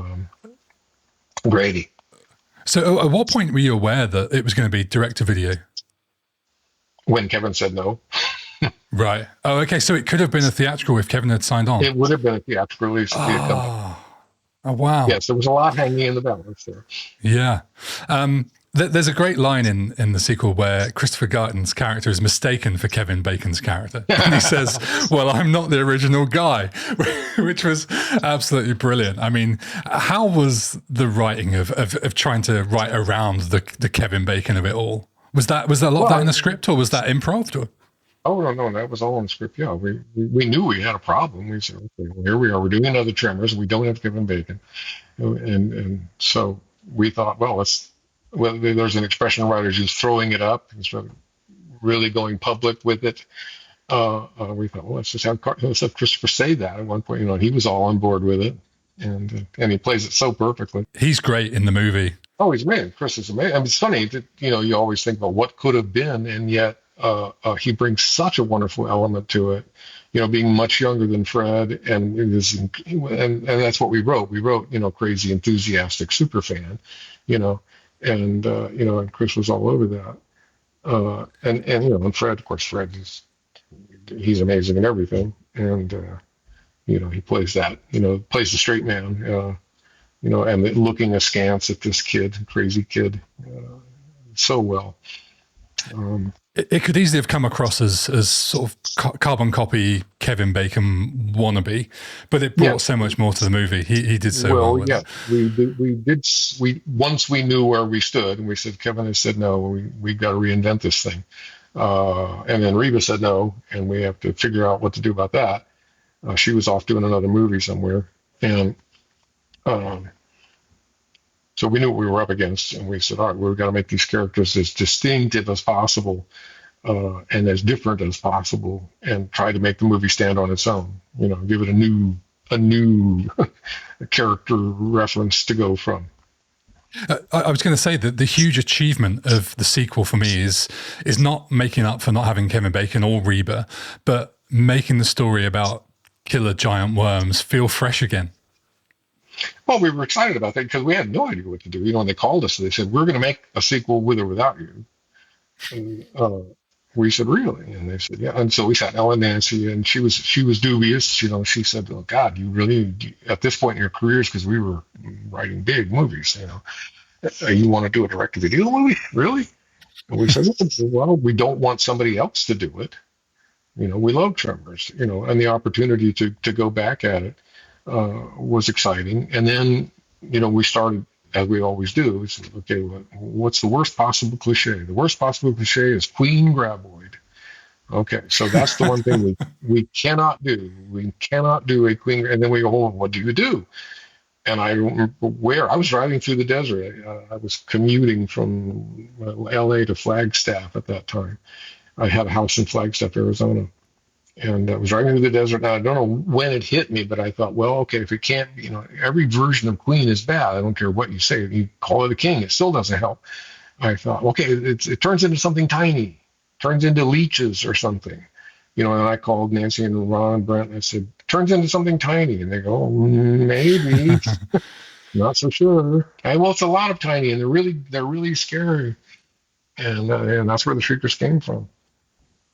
[SPEAKER 2] Grady.
[SPEAKER 1] So at what point were you aware that it was going to be direct to video?
[SPEAKER 2] When Kevin said no.
[SPEAKER 1] Right. Oh, okay. So it could have been a theatrical if Kevin had signed on.
[SPEAKER 2] It would have been a theatrical release if he had come back.
[SPEAKER 1] Oh, wow.
[SPEAKER 2] Yes, there was a lot hanging in the balance there.
[SPEAKER 1] Yeah. There's a great line in the sequel where Christopher Garton's character is mistaken for Kevin Bacon's character. And he says, "Well, I'm not the original guy," which was absolutely brilliant. I mean, how was the writing of trying to write around the Kevin Bacon of it all? Was there a lot of that in the script, or was that improv? Or?
[SPEAKER 2] Oh, no, that was all in the script. Yeah, we knew we had a problem. We said, okay, well, here we are. We're doing another Tremors, and we don't have Kevin Bacon. And so we thought, well, there's an expression writers use, throwing it up, instead of really going public with it. We thought, well, let's have Christopher say that at one point. He was all on board with it, and he plays it so perfectly.
[SPEAKER 1] He's great in the movie.
[SPEAKER 2] Oh, he's amazing. Chris is amazing. I mean, it's funny that you always think about what could have been, and yet he brings such a wonderful element to it. Being much younger than Fred, and that's what we wrote. We wrote, crazy, enthusiastic super fan, and Chris was all over that. And Fred, of course, he's amazing in everything, and he plays that, plays the straight man, and looking askance at this crazy kid, so well.
[SPEAKER 1] It could easily have come across as sort of carbon copy Kevin Bacon wannabe, but it brought so much more to the movie. He did so well. Well, yeah,
[SPEAKER 2] we did. Once we knew where we stood, and we said, Kevin has said no. We got to reinvent this thing, and then Reba said no, and we have to figure out what to do about that. She was off doing another movie somewhere, and so we knew what we were up against, and we said, all right, we've got to make these characters as distinctive as possible, and as different as possible, and try to make the movie stand on its own. Give it a new character reference to go from.
[SPEAKER 1] I was going to say that the huge achievement of the sequel for me is not making up for not having Kevin Bacon or Reba, but making the story about killer giant worms feel fresh again.
[SPEAKER 2] Well, we were excited about that because we had no idea what to do. When they called us, they said, we're going to make a sequel with or without you. And we said, really? And they said, yeah. And so we sat down with Nancy, and she was dubious. She said, oh, God, you really, at this point in your careers, because we were writing big movies, you want to do a direct-to-video movie? Really? And we said, well, we don't want somebody else to do it. We love Tremors, and the opportunity to go back at it was exciting. And then, we started, as we always do, okay, what's the worst possible cliche? The worst possible cliche is Queen Graboid. Okay, so that's the one thing we cannot do. We cannot do a Queen. And then we go, well, what do you do? And I don't remember where. I was driving through the desert. I was commuting from L.A. to Flagstaff at that time. I had a house in Flagstaff, Arizona. And I was driving through the desert. Now, I don't know when it hit me, but I thought, well, okay, if it can't, every version of Queen is bad. I don't care what you say. You call it a king, it still doesn't help. I thought, okay, it turns into something tiny, turns into leeches or something. And I called Nancy and Ron and Brent, and I said, turns into something tiny. And they go, maybe. Not so sure. Well, it's a lot of tiny, and they're really scary. and that's where the Shriekers came from.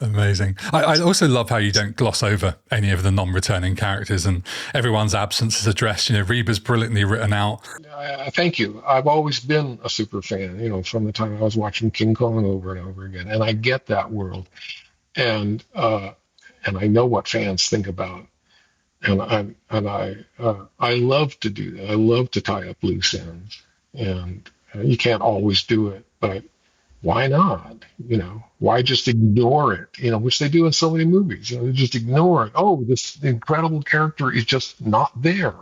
[SPEAKER 1] Amazing. I also love how you don't gloss over any of the non-returning characters and everyone's absence is addressed. Reba's brilliantly written out.
[SPEAKER 2] Thank you. I've always been a super fan, from the time I was watching King Kong over and over again, and I get that world, and and I know what fans think about, I love to do that. I love to tie up loose ends, and you can't always do it, but why not? Why just ignore it? Which they do in so many movies. They just ignore it. Oh, this incredible character is just not there.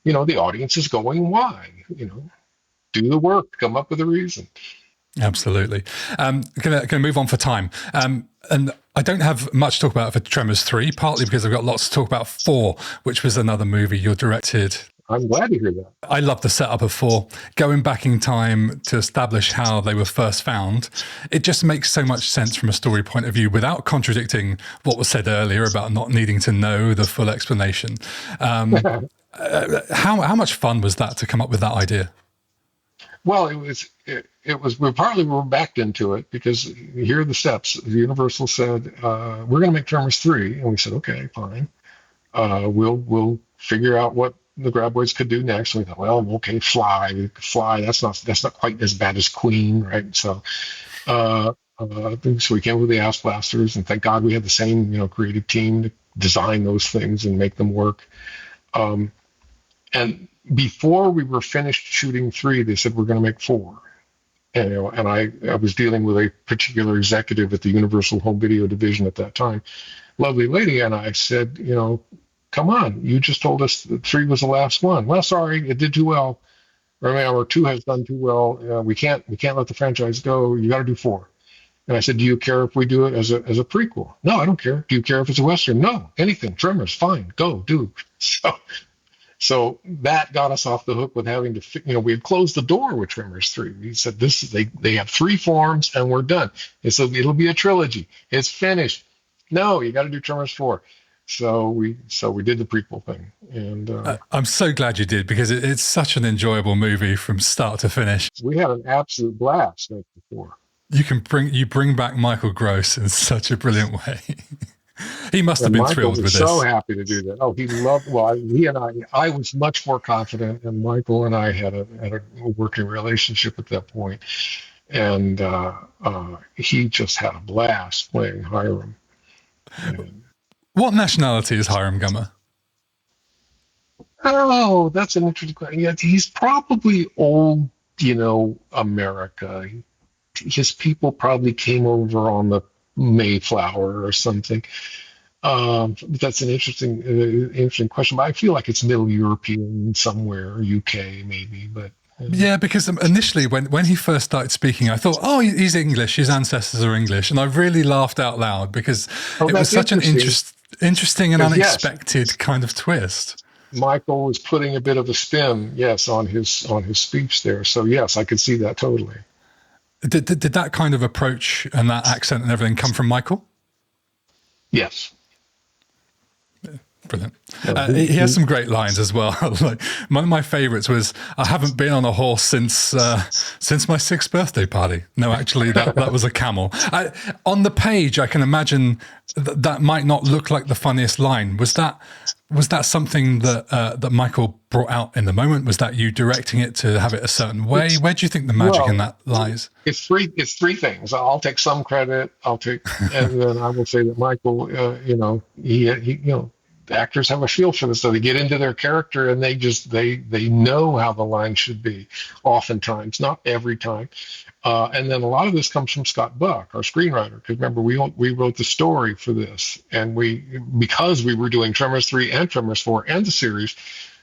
[SPEAKER 2] The audience is going, why? Do the work, come up with a reason.
[SPEAKER 1] Absolutely. Gonna move on for time. And I don't have much to talk about for Tremors 3, partly because I've got lots to talk about 4, which was another movie you directed.
[SPEAKER 2] I'm glad to hear that.
[SPEAKER 1] I love the setup of 4, going back in time to establish how they were first found. It just makes so much sense from a story point of view without contradicting what was said earlier about not needing to know the full explanation. How much fun was that to come up with that idea?
[SPEAKER 2] Well, we're backed into it because here are the steps. Universal said, we're going to make Tremors 3. And we said, okay, fine. We'll figure out what the Graboids could do next. And we thought, well, okay, fly. That's not quite as bad as Queen, right? So, so we came up with the Ass Blasters, and thank God we had the same, creative team to design those things and make them work. And before we were finished shooting 3, they said we're going to make 4. And I was dealing with a particular executive at the Universal Home Video division at that time, lovely lady, and I said, come on, you just told us that 3 was the last one. Well, sorry, it did too well. Or 2 has done too well. We can't let the franchise go. You got to do 4. And I said, do you care if we do it as a prequel? No, I don't care. Do you care if it's a Western? No, anything. Tremors, fine, go, do. So that got us off the hook with having to, we had closed the door with Tremors 3. We said, they have 3 forms and we're done. And so it'll be a trilogy. It's finished. No, you got to do Tremors 4. So we did the prequel thing. And
[SPEAKER 1] I'm so glad you did, because it's such an enjoyable movie from start to finish.
[SPEAKER 2] We had an absolute blast before.
[SPEAKER 1] You bring back Michael Gross in such a brilliant way. He must have been thrilled with this.
[SPEAKER 2] So happy to do that. Oh, he loved. Well, he and I was much more confident, and Michael and I had a working relationship at that point, and he just had a blast playing Hiram.
[SPEAKER 1] What nationality is Hiram Gummer?
[SPEAKER 2] Oh, that's an interesting question. Yeah, he's probably old, America. His people probably came over on the Mayflower or something. That's an interesting question. But I feel like it's Middle European somewhere, UK maybe. But
[SPEAKER 1] yeah, because initially when he first started speaking, I thought, oh, he's English. His ancestors are English, and I really laughed out loud because it was such an interesting and unexpected kind of twist.
[SPEAKER 2] Michael was putting a bit of a spin, yes, on his speech there. So yes, I could see that totally.
[SPEAKER 1] Did that kind of approach and that accent and everything come from Michael?
[SPEAKER 2] Yes.
[SPEAKER 1] Brilliant. He has some great lines as well. Like, one of my favorites was, "I haven't been on a horse since my 6th birthday party." No, actually, that was a camel. On the page, I can imagine that might not look like the funniest line. Was that something that Michael brought out in the moment? Was that you directing it to have it a certain way? Where do you think the magic in that lies?
[SPEAKER 2] It's three things. I'll take some credit. And then I will say that Michael, he actors have a feel for this, so they get into their character and they know how the line should be. Oftentimes, not every time. And then a lot of this comes from Scott Buck, our screenwriter, because remember we wrote the story for this, and because we were doing Tremors 3 and Tremors 4 and the series,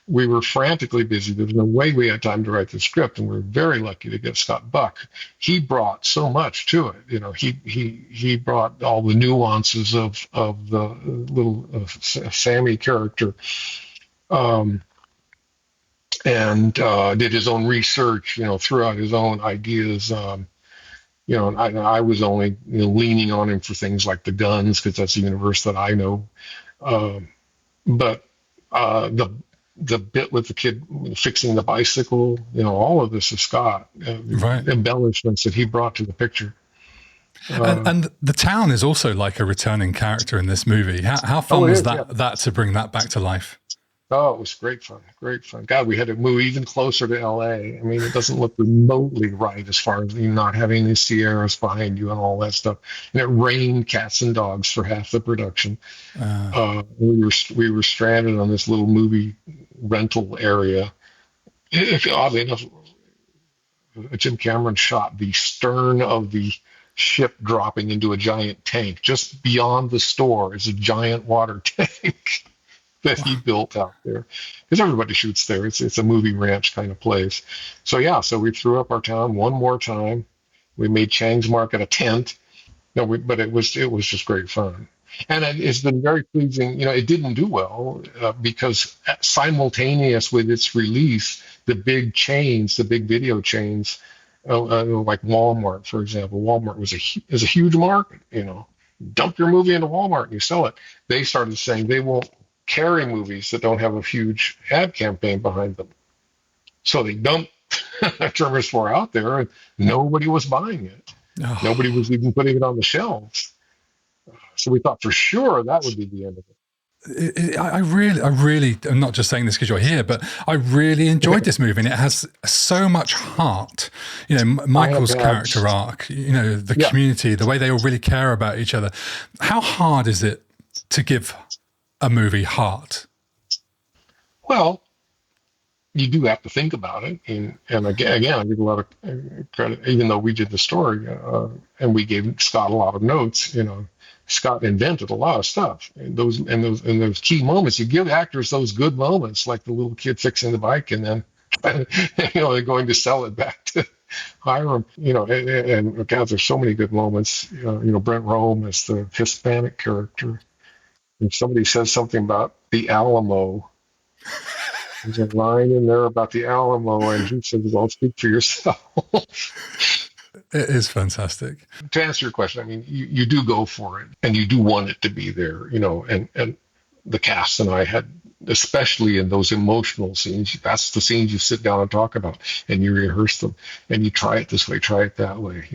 [SPEAKER 2] we were frantically busy. There was no way we had time to write the script, and we were very lucky to get Scott Buck. He brought so much to it. He brought all the nuances of the little Sammy character, and did his own research. Threw out his own ideas. And I was only leaning on him for things like the guns, because that's the universe that I know. But the bit with the kid fixing the bicycle, all of this is Scott,
[SPEAKER 1] Right.
[SPEAKER 2] embellishments that he brought to the picture.
[SPEAKER 1] And the town is also like a returning character in this movie. How fun
[SPEAKER 2] Oh, it
[SPEAKER 1] was
[SPEAKER 2] is, yeah.
[SPEAKER 1] that to bring that back to life?
[SPEAKER 2] Oh, it was great fun, great fun. God, we had to move even closer to LA. I mean, it doesn't look remotely right as far as you not having the Sierras behind you and all that stuff. And it rained cats and dogs for half the production. We were stranded on this little movie rental area. If oddly enough, Jim Cameron shot the stern of the ship dropping into a giant tank. Just beyond the store is a giant water tank that he built out there, because everybody shoots there. It's a movie ranch kind of place. So yeah, so we threw up our town one more time. We made Chang's Market a tent. No, but it was just great fun, and it's been very pleasing. It didn't do well because simultaneous with its release, the big chains, the big video chains, like Walmart, for example. Walmart is a huge market. Dump your movie into Walmart and you sell it. They started saying they won't carry movies that don't have a huge ad campaign behind them. So they dumped Tremors 4 out there, and nobody was buying it. Nobody
[SPEAKER 1] Oh,
[SPEAKER 2] was even putting it on the shelves. So we thought for sure that would be the end of
[SPEAKER 1] I really, I'm not just saying this because you're here, but I really enjoyed
[SPEAKER 2] it.
[SPEAKER 1] this movie, and it has so much heart.
[SPEAKER 2] I have
[SPEAKER 1] Michael's
[SPEAKER 2] had,
[SPEAKER 1] character arc, the
[SPEAKER 2] yeah,
[SPEAKER 1] community, the way they all really care about each other. How hard is it to give a movie heart?
[SPEAKER 2] well, you do have to think about it. And again, I give a lot of credit, even though we did the story and we gave Scott a lot of notes. Scott invented a lot of stuff. And those key moments, you give actors those good moments, like the little kid fixing the bike, and then they're going to sell it back to Hiram. And God, there's so many good moments. Brent Rome is the Hispanic character. If somebody says something about the Alamo, there's a line in there about the Alamo, and he says, "Well, speak for yourself."
[SPEAKER 1] It is fantastic.
[SPEAKER 2] To answer your question, I mean, you do go for it, and you do want it to be there, and the cast and I had, especially in those emotional scenes, that's the scenes you sit down and talk about, and you rehearse them, and you try it this way, try it that way,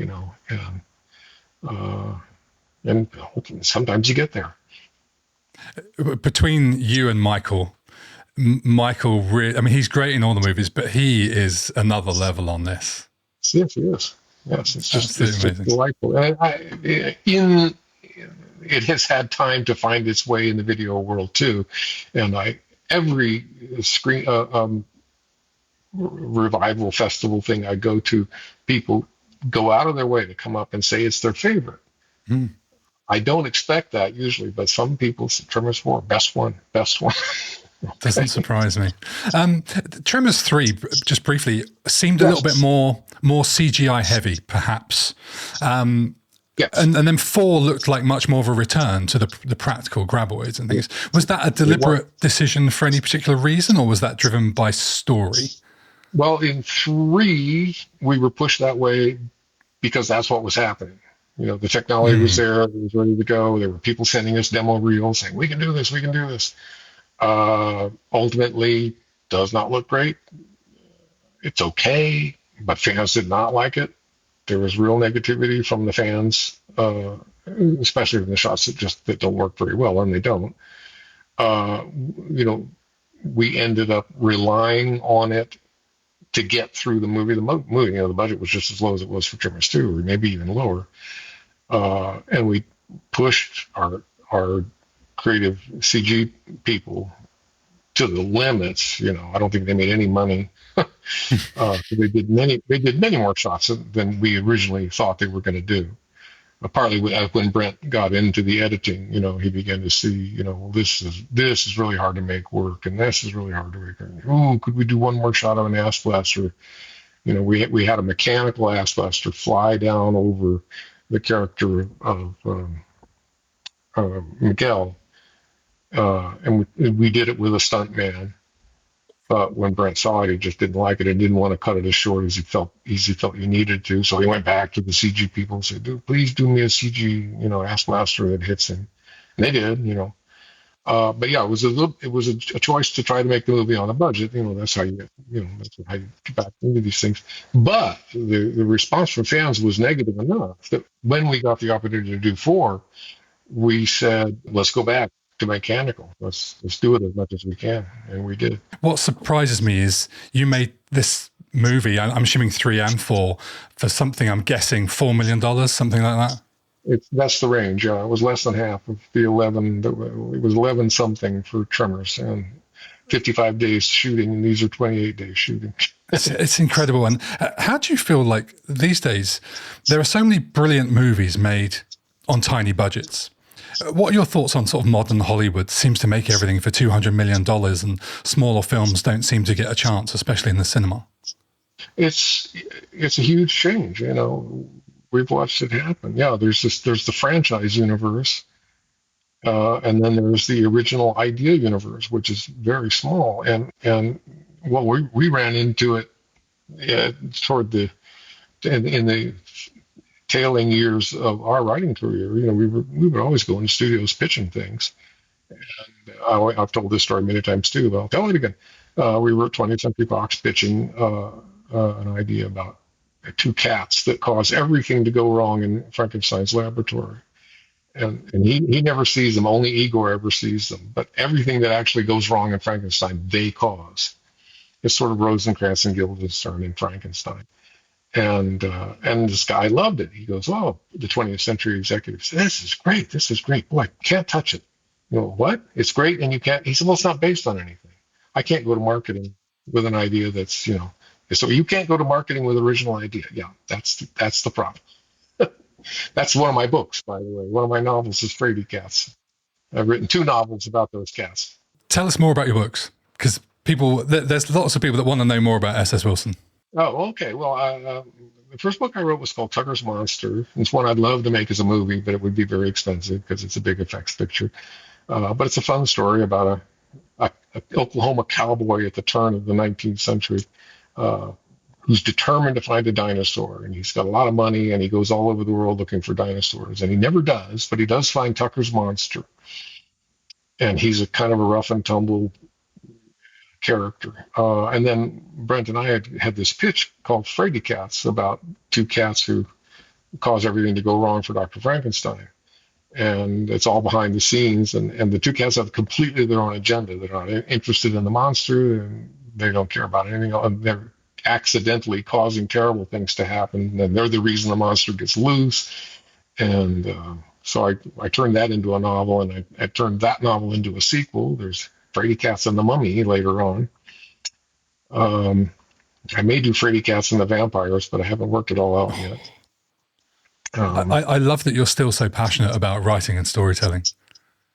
[SPEAKER 2] uh, and sometimes you get there.
[SPEAKER 1] Between you and Michael, Michael, I mean, he's great in all the movies, but he is another level on this.
[SPEAKER 2] Yes, yes, yes. It's just
[SPEAKER 1] Absolutely
[SPEAKER 2] it's just
[SPEAKER 1] amazing.
[SPEAKER 2] delightful. And it has had time to find its way in the video world too, and every screen revival festival thing I go to, people go out of their way to come up and say it's their favorite.
[SPEAKER 1] Mm.
[SPEAKER 2] I don't expect that usually, but some people say Tremors 4, best one, best one.
[SPEAKER 1] Doesn't
[SPEAKER 2] Okay.
[SPEAKER 1] surprise me. Tremors 3, just briefly, seemed a little bit
[SPEAKER 2] Yes.
[SPEAKER 1] more CGI heavy, perhaps.
[SPEAKER 2] Yes.
[SPEAKER 1] And then 4 looked like much more of a return to the practical graboids and things. Was that a
[SPEAKER 2] It was.
[SPEAKER 1] deliberate decision for any particular reason, or was that driven by story?
[SPEAKER 2] Well, in 3, we were pushed that way because that's what was happening. The technology was
[SPEAKER 1] Mm.
[SPEAKER 2] there, it was ready to go. There were people sending us demo reels saying, "We can do this, we can do this." Ultimately, does not look great. It's okay, but fans did not like it. There was real negativity from the fans, especially in the shots that don't work very well, and they don't. Uh, you know, we ended up relying on it to get through the movie. The budget was just as low as it was for Tremors 2, or maybe even lower. And we pushed our creative CG people to the limits. I don't think they made any money. They did many more shots than we originally thought they were going to do. Partly when Brent got into the editing, he began to see, well, this is really hard to make work, and this is really hard to make. Oh, could we do one more shot of an ass blaster? We had a mechanical ass blaster fly down over the character of Miguel, and we did it with a stunt man. But when Brent saw it, he just didn't like it and didn't want to cut it as short as he felt he needed to. So he went back to the CG people and said, "Dude, please do me a CG, ass blaster that hits him." And they did. But yeah, it was a choice to try to make the movie on a budget. That's how that's how you get back into these things. But the response from fans was negative enough that when we got the opportunity to do four, we said, let's go back to mechanical. Let's do it as much as we can, and we did.
[SPEAKER 1] What surprises me is you made this movie, I'm assuming 3 and 4, for something, I'm guessing $4 million, something like that.
[SPEAKER 2] That's the range. It was less than half of the 11. It was 11 something for Tremors and 55 days shooting, and these are 28 days shooting.
[SPEAKER 1] It's incredible. And how do you feel like these days there are so many brilliant movies made on tiny budgets? What are your thoughts on sort of modern Hollywood seems to make everything for $200 million and smaller films don't seem to get a chance, especially in the cinema?
[SPEAKER 2] It's a huge change. We've watched it happen. Yeah, there's the franchise universe, and then there's the original idea universe, which is very small. And well, we ran into it toward in the tailing years of our writing career. We would always go into studios pitching things. And I've told this story many times too, but I'll tell it again. We were at 20th Century Fox pitching an idea about two cats that cause everything to go wrong in Frankenstein's laboratory. And he never sees them, only Igor ever sees them. But everything that actually goes wrong in Frankenstein, they cause. It's sort of Rosencrantz and Guildenstern in Frankenstein. And this guy loved it. He goes, oh, the 20th century executive said, this is great. This is great. Boy, can't touch it. What? It's great, and you can't. He said, well, it's not based on anything. I can't go to marketing with an idea that's, so you can't go to marketing with original idea. Yeah, that's the problem. That's one of my books, by the way. One of my novels is Frady Cats. I've written 2 novels about those cats.
[SPEAKER 1] Tell us more about your books, because there's lots of people that want to know more about S.S. Wilson.
[SPEAKER 2] Oh, okay. Well, the first book I wrote was called Tucker's Monster. It's one I'd love to make as a movie, but it would be very expensive because it's a big effects picture. But it's a fun story about a Oklahoma cowboy at the turn of the 19th century who's determined to find a dinosaur. And he's got a lot of money, and he goes all over the world looking for dinosaurs. And he never does, but he does find Tucker's Monster. And he's a kind of a rough and tumble character. And then Brent and I had this pitch called Frady Cats about 2 cats who cause everything to go wrong for Dr. Frankenstein. And it's all behind the scenes. And the 2 cats have completely their own agenda. They're not interested in the monster, and they don't care about anything else. And they're accidentally causing terrible things to happen. And they're the reason the monster gets loose. And so I turned that into a novel, and I turned that novel into a sequel. There's Frady Cats and the Mummy later on. I may do Frady Cats and the Vampires, but I haven't worked it all out yet.
[SPEAKER 1] I love that you're still so passionate about writing and storytelling.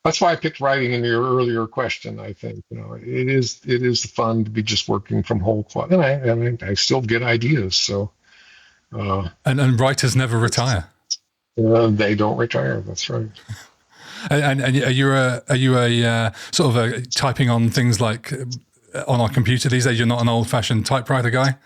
[SPEAKER 2] That's why I picked writing in your earlier question. I think it is fun to be just working from whole cloth, and I still get ideas. So,
[SPEAKER 1] and writers never retire.
[SPEAKER 2] They don't retire. That's right.
[SPEAKER 1] And are you a sort of a typing on things like on our computer these days? You're not an old-fashioned typewriter guy?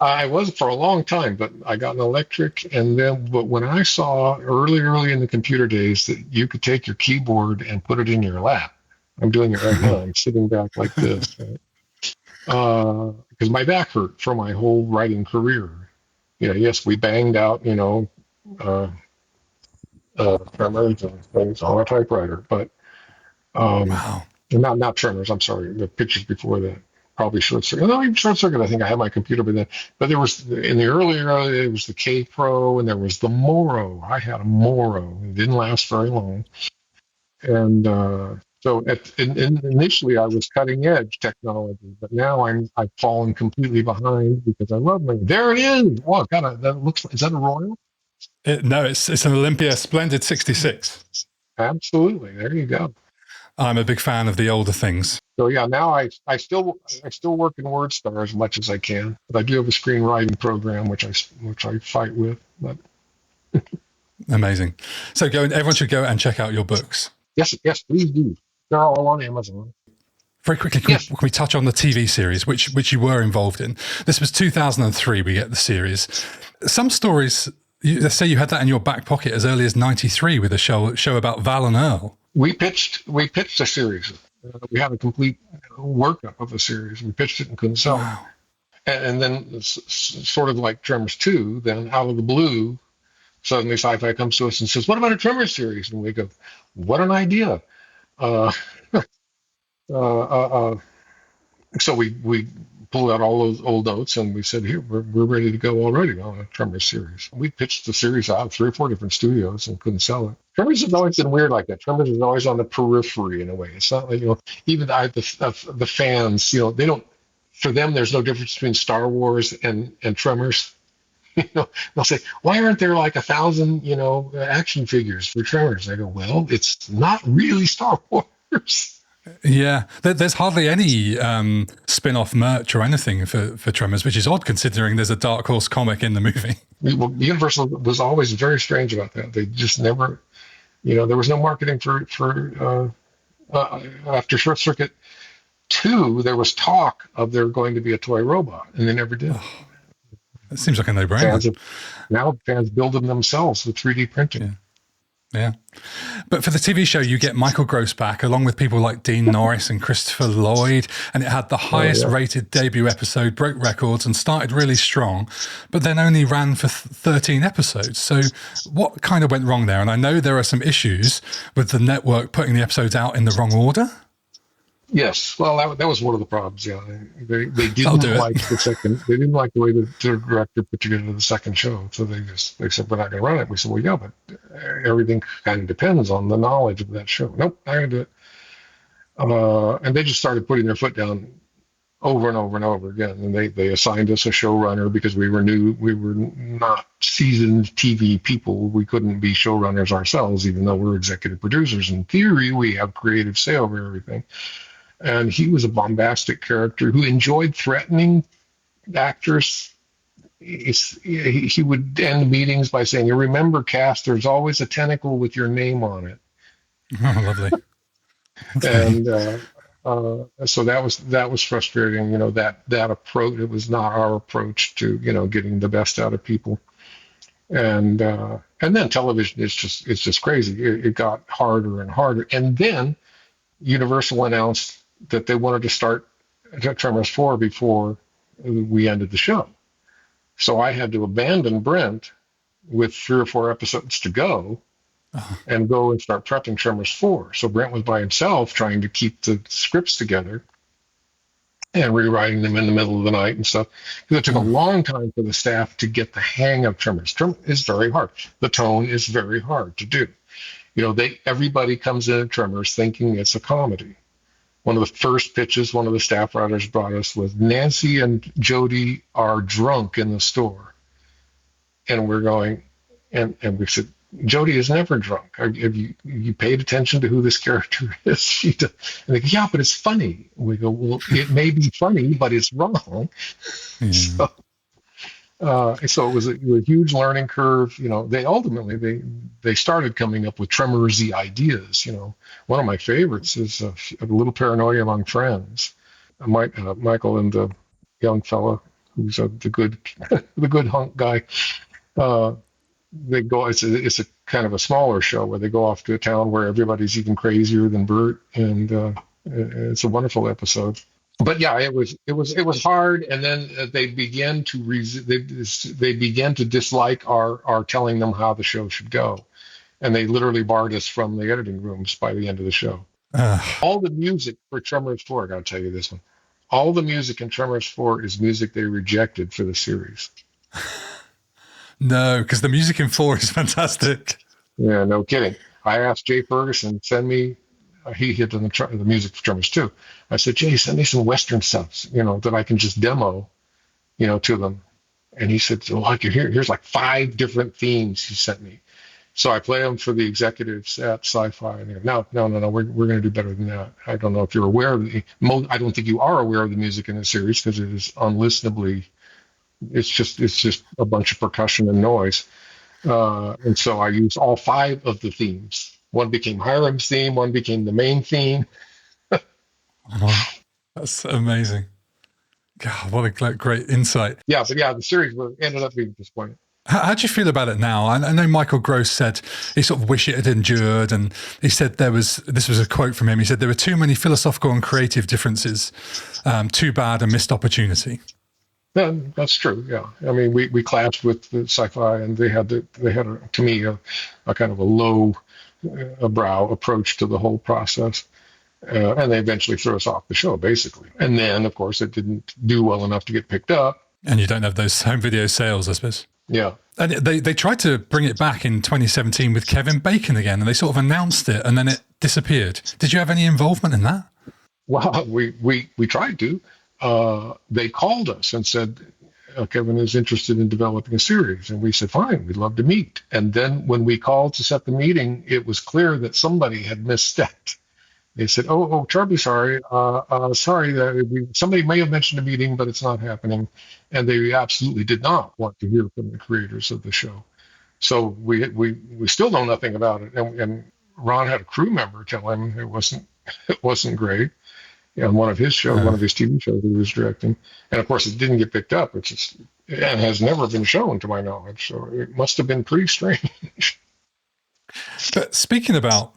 [SPEAKER 2] I was for a long time, but I got an electric, but when I saw early in the computer days that you could take your keyboard and put it in your lap, I'm doing it right now. I'm sitting back like this, because my back hurt for my whole writing career. Yes, we banged out, Tremors and things on a typewriter, but
[SPEAKER 1] Wow.
[SPEAKER 2] not Tremors. I'm sorry, the pictures before that. Probably Short Circuit. No, even Short Circuit. I think I had my computer, but there was in the earlier. It was the K Pro, and there was the Moro. I had a Moro. It didn't last very long, and so initially I was cutting edge technology, but now I've fallen completely behind because I love my. There it is. Oh God, that looks. Is that a Royal?
[SPEAKER 1] No, it's an Olympia Splendid 66.
[SPEAKER 2] Absolutely. There you go.
[SPEAKER 1] I'm a big fan of the older things.
[SPEAKER 2] So yeah, now I still work in WordStar as much as I can, but I do have a screenwriting program which I fight with. But
[SPEAKER 1] amazing. So everyone should go and check out your books.
[SPEAKER 2] Yes, please do. They're all on Amazon.
[SPEAKER 1] Very quickly, can we touch on the TV series, which you were involved in? This was 2003. We get the series. Some stories. Let's say you had that in your back pocket as early as '93 with a show about Val and Earl.
[SPEAKER 2] we pitched a series. We had a complete workup of a series. We pitched it and couldn't sell it.
[SPEAKER 1] Wow.
[SPEAKER 2] And then, sort of like Tremors 2, then out of the blue, suddenly Sci-Fi comes to us and says, "What about a Tremors series?" And we go, "What an idea!" Uh, uh, so we pulled out all those old notes and we said, "Here, we're ready to go already on a Tremors series." We pitched the series out 3 or 4 different studios and couldn't sell it. Tremors has always been weird like that. Tremors is always on the periphery in a way. It's not like, even the fans, they don't. For them, there's no difference between Star Wars and Tremors. They'll say, "Why aren't there like 1,000, action figures for Tremors?" I go, "Well, it's not really Star Wars."
[SPEAKER 1] Yeah, there's hardly any spin-off merch or anything for Tremors, which is odd considering there's a Dark Horse comic in the movie.
[SPEAKER 2] Well, Universal was always very strange about that. They just never, there was no marketing after Short Circuit 2. There was talk of there going to be a toy robot, and they never did.
[SPEAKER 1] It seems like a no-brainer.
[SPEAKER 2] Fans have, Now fans build them themselves with 3D printing.
[SPEAKER 1] Yeah. Yeah. But for the TV show, you get Michael Gross back, along with people like Dean Norris and Christopher Lloyd. And it had the highest rated debut episode, broke records, and started really strong, but then only ran for 13 episodes. So what kind of went wrong there? And I know there are some issues with the network putting the episodes out in the wrong order.
[SPEAKER 2] Yes, well, that was one of the problems. Yeah, they didn't like the second. They didn't like the way the director put together the second show, so they said, "We're not going to run it." We said, "Well, yeah, but everything kind of depends on the knowledge of that show." "Nope, not going to do it." And they just started putting their foot down over and over and over again. And they assigned us a showrunner because we were new. We were not seasoned TV people. We couldn't be showrunners ourselves, even though we're executive producers. In theory, we have creative say over everything. And he was a bombastic character who enjoyed threatening actors. He would end meetings by saying, "You remember, cast, there's always a tentacle with your name on it."
[SPEAKER 1] Oh, lovely.
[SPEAKER 2] And so that was frustrating. That approach. It was not our approach to getting the best out of people. And then television is just crazy. It got harder and harder. And then Universal announced that they wanted to start Tremors 4 before we ended the show. So I had to abandon Brent with 3 or 4 episodes to go and go and start prepping Tremors 4. So Brent was by himself trying to keep the scripts together and rewriting them in the middle of the night and stuff. Because it took a long time for the staff to get the hang of Tremors. Tremors is very hard. The tone is very hard to do. Everybody comes in at Tremors thinking it's a comedy. One of the first pitches one of the staff writers brought us was, "Nancy and Jody are drunk in the store." And we're going, and we said, "Jody is never drunk. Have you paid attention to who this character is?" She does. And they go, "Yeah, but it's funny." We go, "Well, it may be funny, but it's wrong." So it was a huge learning curve. They started coming up with Tremorsy ideas. One of my favorites is a little paranoia among friends. Michael and the young fella who's the good the good hunk guy. They go. It's a kind of a smaller show where they go off to a town where everybody's even crazier than Bert, and it's a wonderful episode. But yeah, it was hard, and then they began to they began to dislike our telling them how the show should go, and they literally barred us from the editing rooms by the end of the show. All the music for Tremors 4, I got to tell you this one. All the music in Tremors 4 is music they rejected for the series.
[SPEAKER 1] No, because the music in 4 is fantastic.
[SPEAKER 2] Yeah, no kidding. I asked Jay Ferguson, send me. He hit the music for Tremors 2. I said, "Jay, send me some Western stuff, that I can just demo, to them." And he said, "Oh, here's like 5 different themes he sent me." So I play them for the executives at Sci-Fi, and they go, "No, we're going to do better than that." I don't know if you're aware of I don't think you are aware of the music in the series because it is unlistenably. It's just a bunch of percussion and noise. And so I used all 5 of the themes. One became Hiram's theme, one became the main theme.
[SPEAKER 1] Oh, that's amazing. God, what a great insight.
[SPEAKER 2] Yeah, but yeah, the series ended up being disappointing.
[SPEAKER 1] How do you feel about it now? I know Michael Gross said he sort of wish it had endured, and he said this was a quote from him. He said there were too many philosophical and creative differences, too bad a missed opportunity.
[SPEAKER 2] Yeah, that's true. Yeah, I mean, we clashed with the sci-fi, and to me a kind of a low brow approach to the whole process, and they eventually threw us off the show, basically. And then, of course, it didn't do well enough to get picked up.
[SPEAKER 1] And you don't have those home video sales, I suppose.
[SPEAKER 2] Yeah.
[SPEAKER 1] And they tried to bring it back in 2017 with Kevin Bacon again, and they sort of announced it, and then it disappeared. Did you have any involvement in that?
[SPEAKER 2] Well, we tried to. They called us and said, Kevin is interested in developing a series. And we said, fine, we'd love to meet. And then when we called to set the meeting, it was clear that somebody had misstepped. They said, terribly sorry. Sorry that somebody may have mentioned a meeting, but it's not happening. And they absolutely did not want to hear from the creators of the show. So we still know nothing about it. And Ron had a crew member tell him it wasn't great. On one of his shows, one of his TV shows he was directing. And of course, it didn't get picked up, and has never been shown to my knowledge. So it must have been pretty strange.
[SPEAKER 1] But speaking about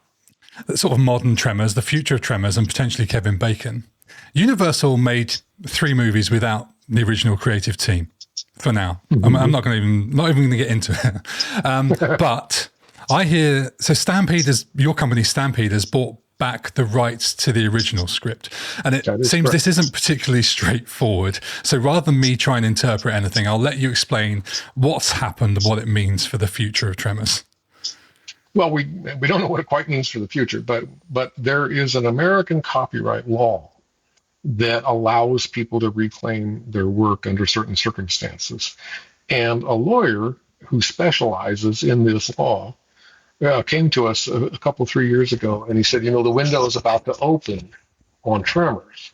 [SPEAKER 1] the sort of modern Tremors, the future of Tremors, and potentially Kevin Bacon, Universal made 3 movies without the original creative team. For now, I'm not even going to get into it. But I hear your company Stampede has bought back the rights to the original script, and it seems correct. This isn't particularly straightforward. So rather than me try and interpret anything, I'll let you explain what's happened and what it means for the future of Tremors.
[SPEAKER 2] Well, we don't know what it quite means for the future, but there is an American copyright law that allows people to reclaim their work under certain circumstances. And a lawyer who specializes in this law came to us a couple, 3 years ago, and he said, the window is about to open on Tremors.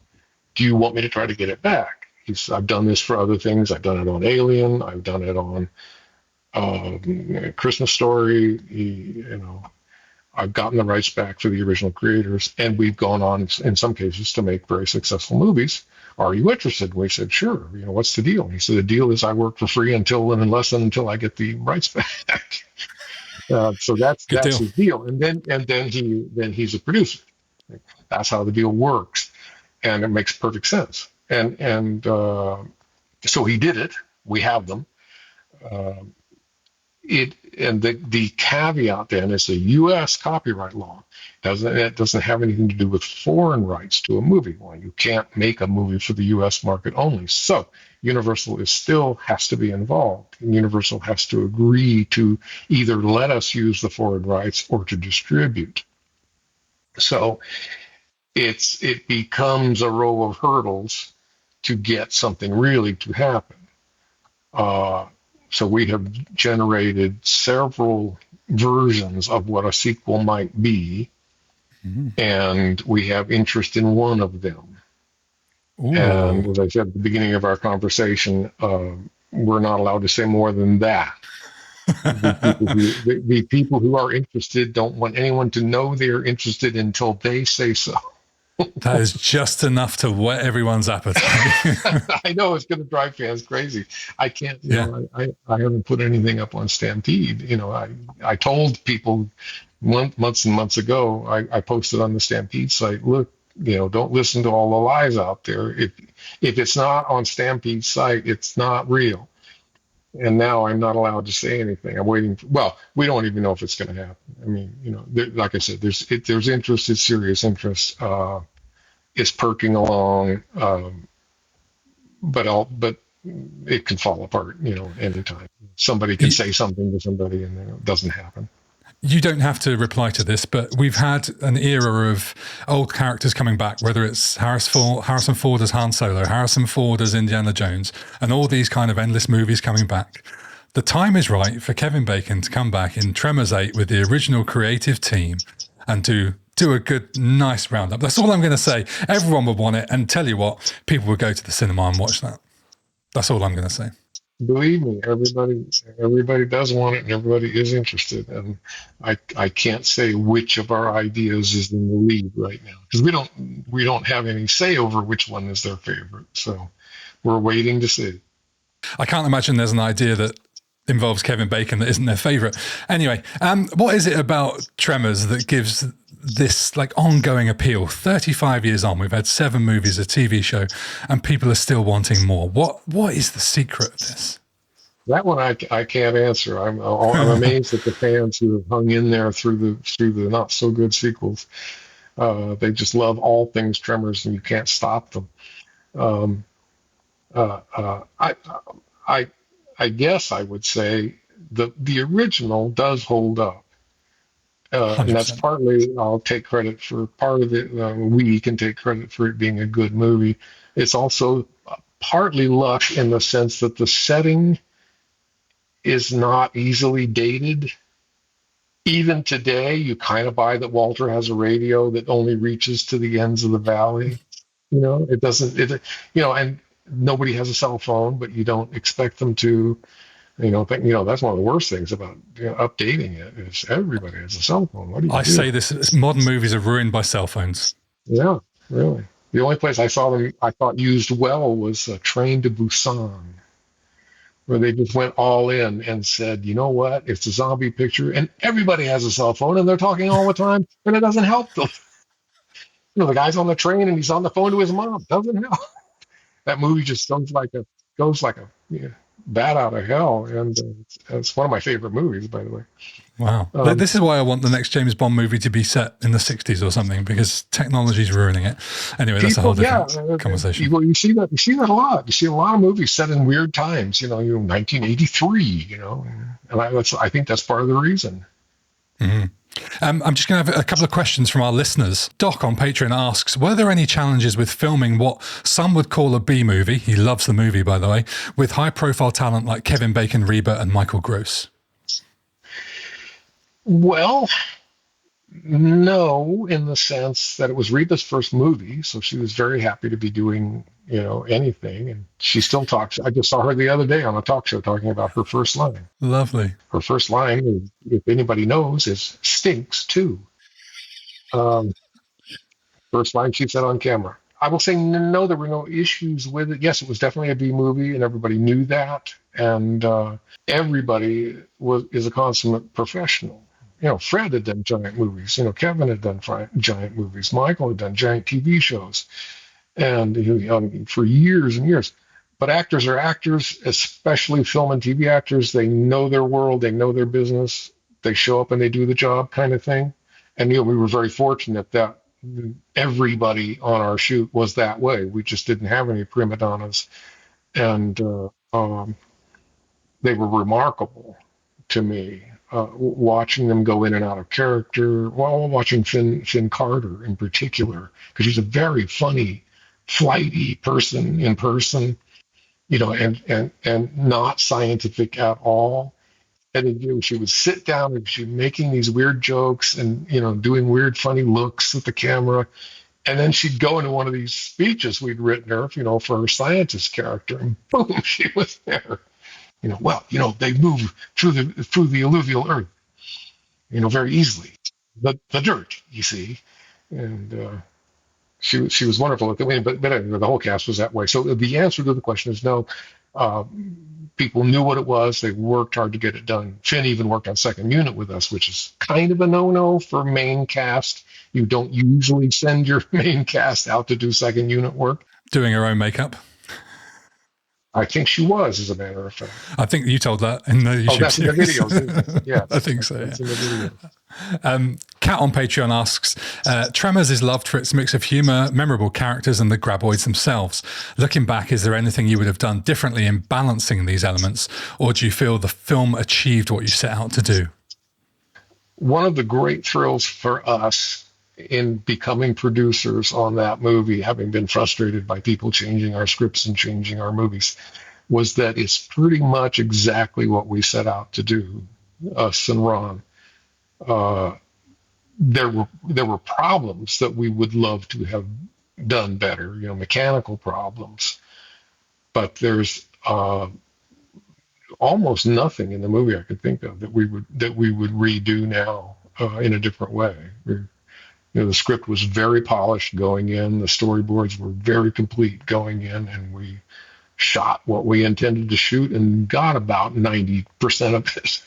[SPEAKER 2] Do you want me to try to get it back? He said, I've done this for other things. I've done it on Alien. I've done it on Christmas Story. I've gotten the rights back for the original creators, and we've gone on, in some cases, to make very successful movies. Are you interested? We said, sure. What's the deal? He said, the deal is I work for free until I get the rights back. So that's his deal, and then he's a producer. That's how the deal works, and it makes perfect sense. And so he did it. We have them. The caveat then is the U.S. copyright law. It doesn't have anything to do with foreign rights to a movie. Well, you can't make a movie for the U.S. market only. So Universal still has to be involved. And Universal has to agree to either let us use the foreign rights or to distribute. So it becomes a row of hurdles to get something really to happen. So we have generated several versions of what a sequel might be, and we have interest in one of them. Ooh. And as I said at the beginning of our conversation, we're not allowed to say more than that. The people who are interested don't want anyone to know they're interested until they say so.
[SPEAKER 1] That is just enough to whet everyone's appetite.
[SPEAKER 2] I know it's going to drive fans crazy. I can't. I haven't put anything up on Stampede. I told people months and months ago. I posted on the Stampede site. Look, don't listen to all the lies out there. If it's not on Stampede's site, it's not real. And now I'm not allowed to say anything. I'm waiting. We don't even know if it's going to happen. I mean, like I said, there's interest. It's serious interest. It's perking along, but it can fall apart, anytime. Somebody can say something to somebody, and it doesn't happen.
[SPEAKER 1] You don't have to reply to this, but we've had an era of old characters coming back, whether it's Harrison Ford as Han Solo, Harrison Ford as Indiana Jones, and all these kind of endless movies coming back. The time is right for Kevin Bacon to come back in Tremors 8 with the original creative team and do a good, nice roundup. That's all I'm going to say. Everyone would want it, and tell you what, people would go to the cinema and watch that. That's all I'm going to say.
[SPEAKER 2] Believe me, everybody does want it, and everybody is interested. And I can't say which of our ideas is in the lead right now, because we don't have any say over which one is their favorite. So we're waiting to see.
[SPEAKER 1] I can't imagine there's an idea that involves Kevin Bacon that isn't their favorite. Anyway, what is it about Tremors that gives this like ongoing appeal? 35 years on, we've had 7 movies, a TV show, and people are still wanting more. What is the secret of this?
[SPEAKER 2] That one I can't answer. I'm amazed at the fans who have hung in there through the not so good sequels. They just love all things Tremors, and you can't stop them. Um, I I guess I would say the original does hold up. And that's
[SPEAKER 1] 100%.
[SPEAKER 2] partly, I'll take credit for part of it. We can take credit for it being a good movie. It's also partly luck in the sense that the setting is not easily dated. Even today, you kind of buy that Walter has a radio that only reaches to the ends of the valley. It doesn't, and nobody has a cell phone, but you don't expect them to. That's one of the worst things about updating it is everybody has a cell phone. What do you
[SPEAKER 1] I
[SPEAKER 2] do?
[SPEAKER 1] say this: modern movies are ruined by cell phones.
[SPEAKER 2] Yeah, really. The only place I saw them I thought used well was Train to Busan, where they just went all in and said, you know what, it's a zombie picture, and everybody has a cell phone, and they're talking all the time, and it doesn't help them. The guy's on the train and he's on the phone to his mom. Doesn't help. That movie just goes like a bat out of hell, and it's one of my favorite movies, by the way.
[SPEAKER 1] Wow.
[SPEAKER 2] Um,
[SPEAKER 1] This is why I want the next James Bond movie to be set in the 60s or something, because technology's ruining it. Anyway, that's a whole different conversation.
[SPEAKER 2] Well, you see that a lot. You see a lot of movies set in weird times. 1983. And I think that's part of the reason.
[SPEAKER 1] Mm-hmm. I'm just going to have a couple of questions from our listeners. Doc on Patreon asks, were there any challenges with filming what some would call a B movie? He loves the movie, by the way, with high-profile talent like Kevin Bacon, Reba, and Michael Gross.
[SPEAKER 2] Well, no, in the sense that it was Reba's first movie, so she was very happy to be doing, anything. And she still talks. I just saw her the other day on a talk show talking about her first line.
[SPEAKER 1] Lovely.
[SPEAKER 2] Her first line, if anybody knows, is "stinks too." First line she said on camera. I will say no, there were no issues with it. Yes, it was definitely a B movie, and everybody knew that. And everybody is a consummate professional. Fred had done giant movies. Kevin had done giant movies. Michael had done giant TV shows, and for years and years. But actors are actors, especially film and TV actors. They know their world. They know their business. They show up and they do the job, kind of thing. And we were very fortunate that everybody on our shoot was that way. We just didn't have any prima donnas, and they were remarkable to me. Watching them go in and out of character, watching Finn Carter in particular, because she's a very funny, flighty person in person, and not scientific at all. And she would sit down and she'd making these weird jokes and doing weird, funny looks at the camera, and then she'd go into one of these speeches we'd written her, for her scientist character, and boom, she was there. They move through the alluvial earth, very easily. The dirt, you see, and she was wonderful at the way. But anyway, the whole cast was that way. So the answer to the question is no. People knew what it was. They worked hard to get it done. Finn even worked on second unit with us, which is kind of a no-no for main cast. You don't usually send your main cast out to do second unit work.
[SPEAKER 1] Doing her own makeup.
[SPEAKER 2] I think she was, as a matter of fact.
[SPEAKER 1] I think you told that in the YouTube
[SPEAKER 2] that's
[SPEAKER 1] series.
[SPEAKER 2] in the videos. Yeah,
[SPEAKER 1] I think so.
[SPEAKER 2] That's in the video.
[SPEAKER 1] Kat on Patreon asks, Tremors is loved for its mix of humor, memorable characters, and the graboids themselves. Looking back, is there anything you would have done differently in balancing these elements, or do you feel the film achieved what you set out to do?
[SPEAKER 2] One of the great thrills for us in becoming producers on that movie, having been frustrated by people changing our scripts and changing our movies, was that it's pretty much exactly what we set out to do, us and Ron. There were problems that we would love to have done better, mechanical problems, but there's almost nothing in the movie I could think of that we would redo now in a different way. The script was very polished going in, the storyboards were very complete going in, and we shot what we intended to shoot and got about 90% of it.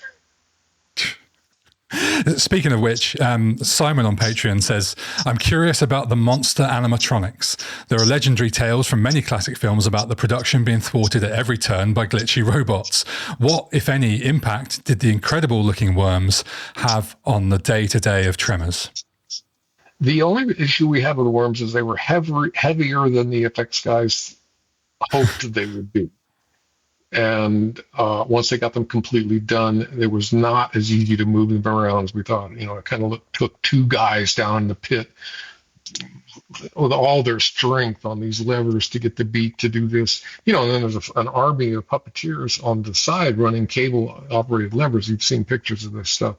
[SPEAKER 1] Speaking of which, Simon on Patreon says, I'm curious about the monster animatronics. There are legendary tales from many classic films about the production being thwarted at every turn by glitchy robots. What, if any, impact did the incredible looking worms have on the day-to-day of Tremors?
[SPEAKER 2] The only issue we had with the worms is they were heavier than the effects guys hoped they would be. And once they got them completely done, it was not as easy to move them around as we thought. It kind of took two guys down in the pit with all their strength on these levers to get the beak to do this. And then there's an army of puppeteers on the side running cable-operated levers. You've seen pictures of this stuff.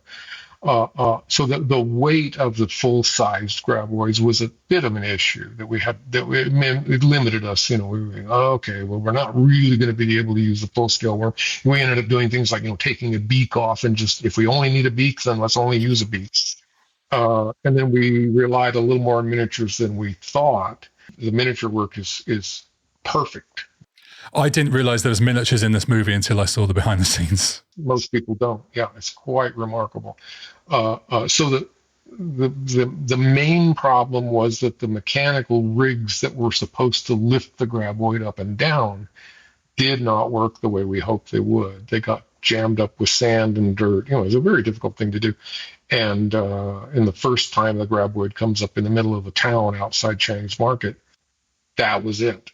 [SPEAKER 2] So the weight of the full-sized graboids was a bit of an issue that we had. It limited us. We were okay. Well, we're not really going to be able to use the full-scale worm. We ended up doing things like taking a beak off and just, if we only need a beak, then let's only use a beak. And then we relied a little more on miniatures than we thought. The miniature work is perfect.
[SPEAKER 1] I didn't realize there was miniatures in this movie until I saw the behind the scenes.
[SPEAKER 2] Most people don't. Yeah, it's quite remarkable. So the main problem was that the mechanical rigs that were supposed to lift the graboid up and down did not work the way we hoped they would. They got jammed up with sand and dirt. It was a very difficult thing to do. And in the first time the graboid comes up in the middle of the town outside Chinese Market, that was it.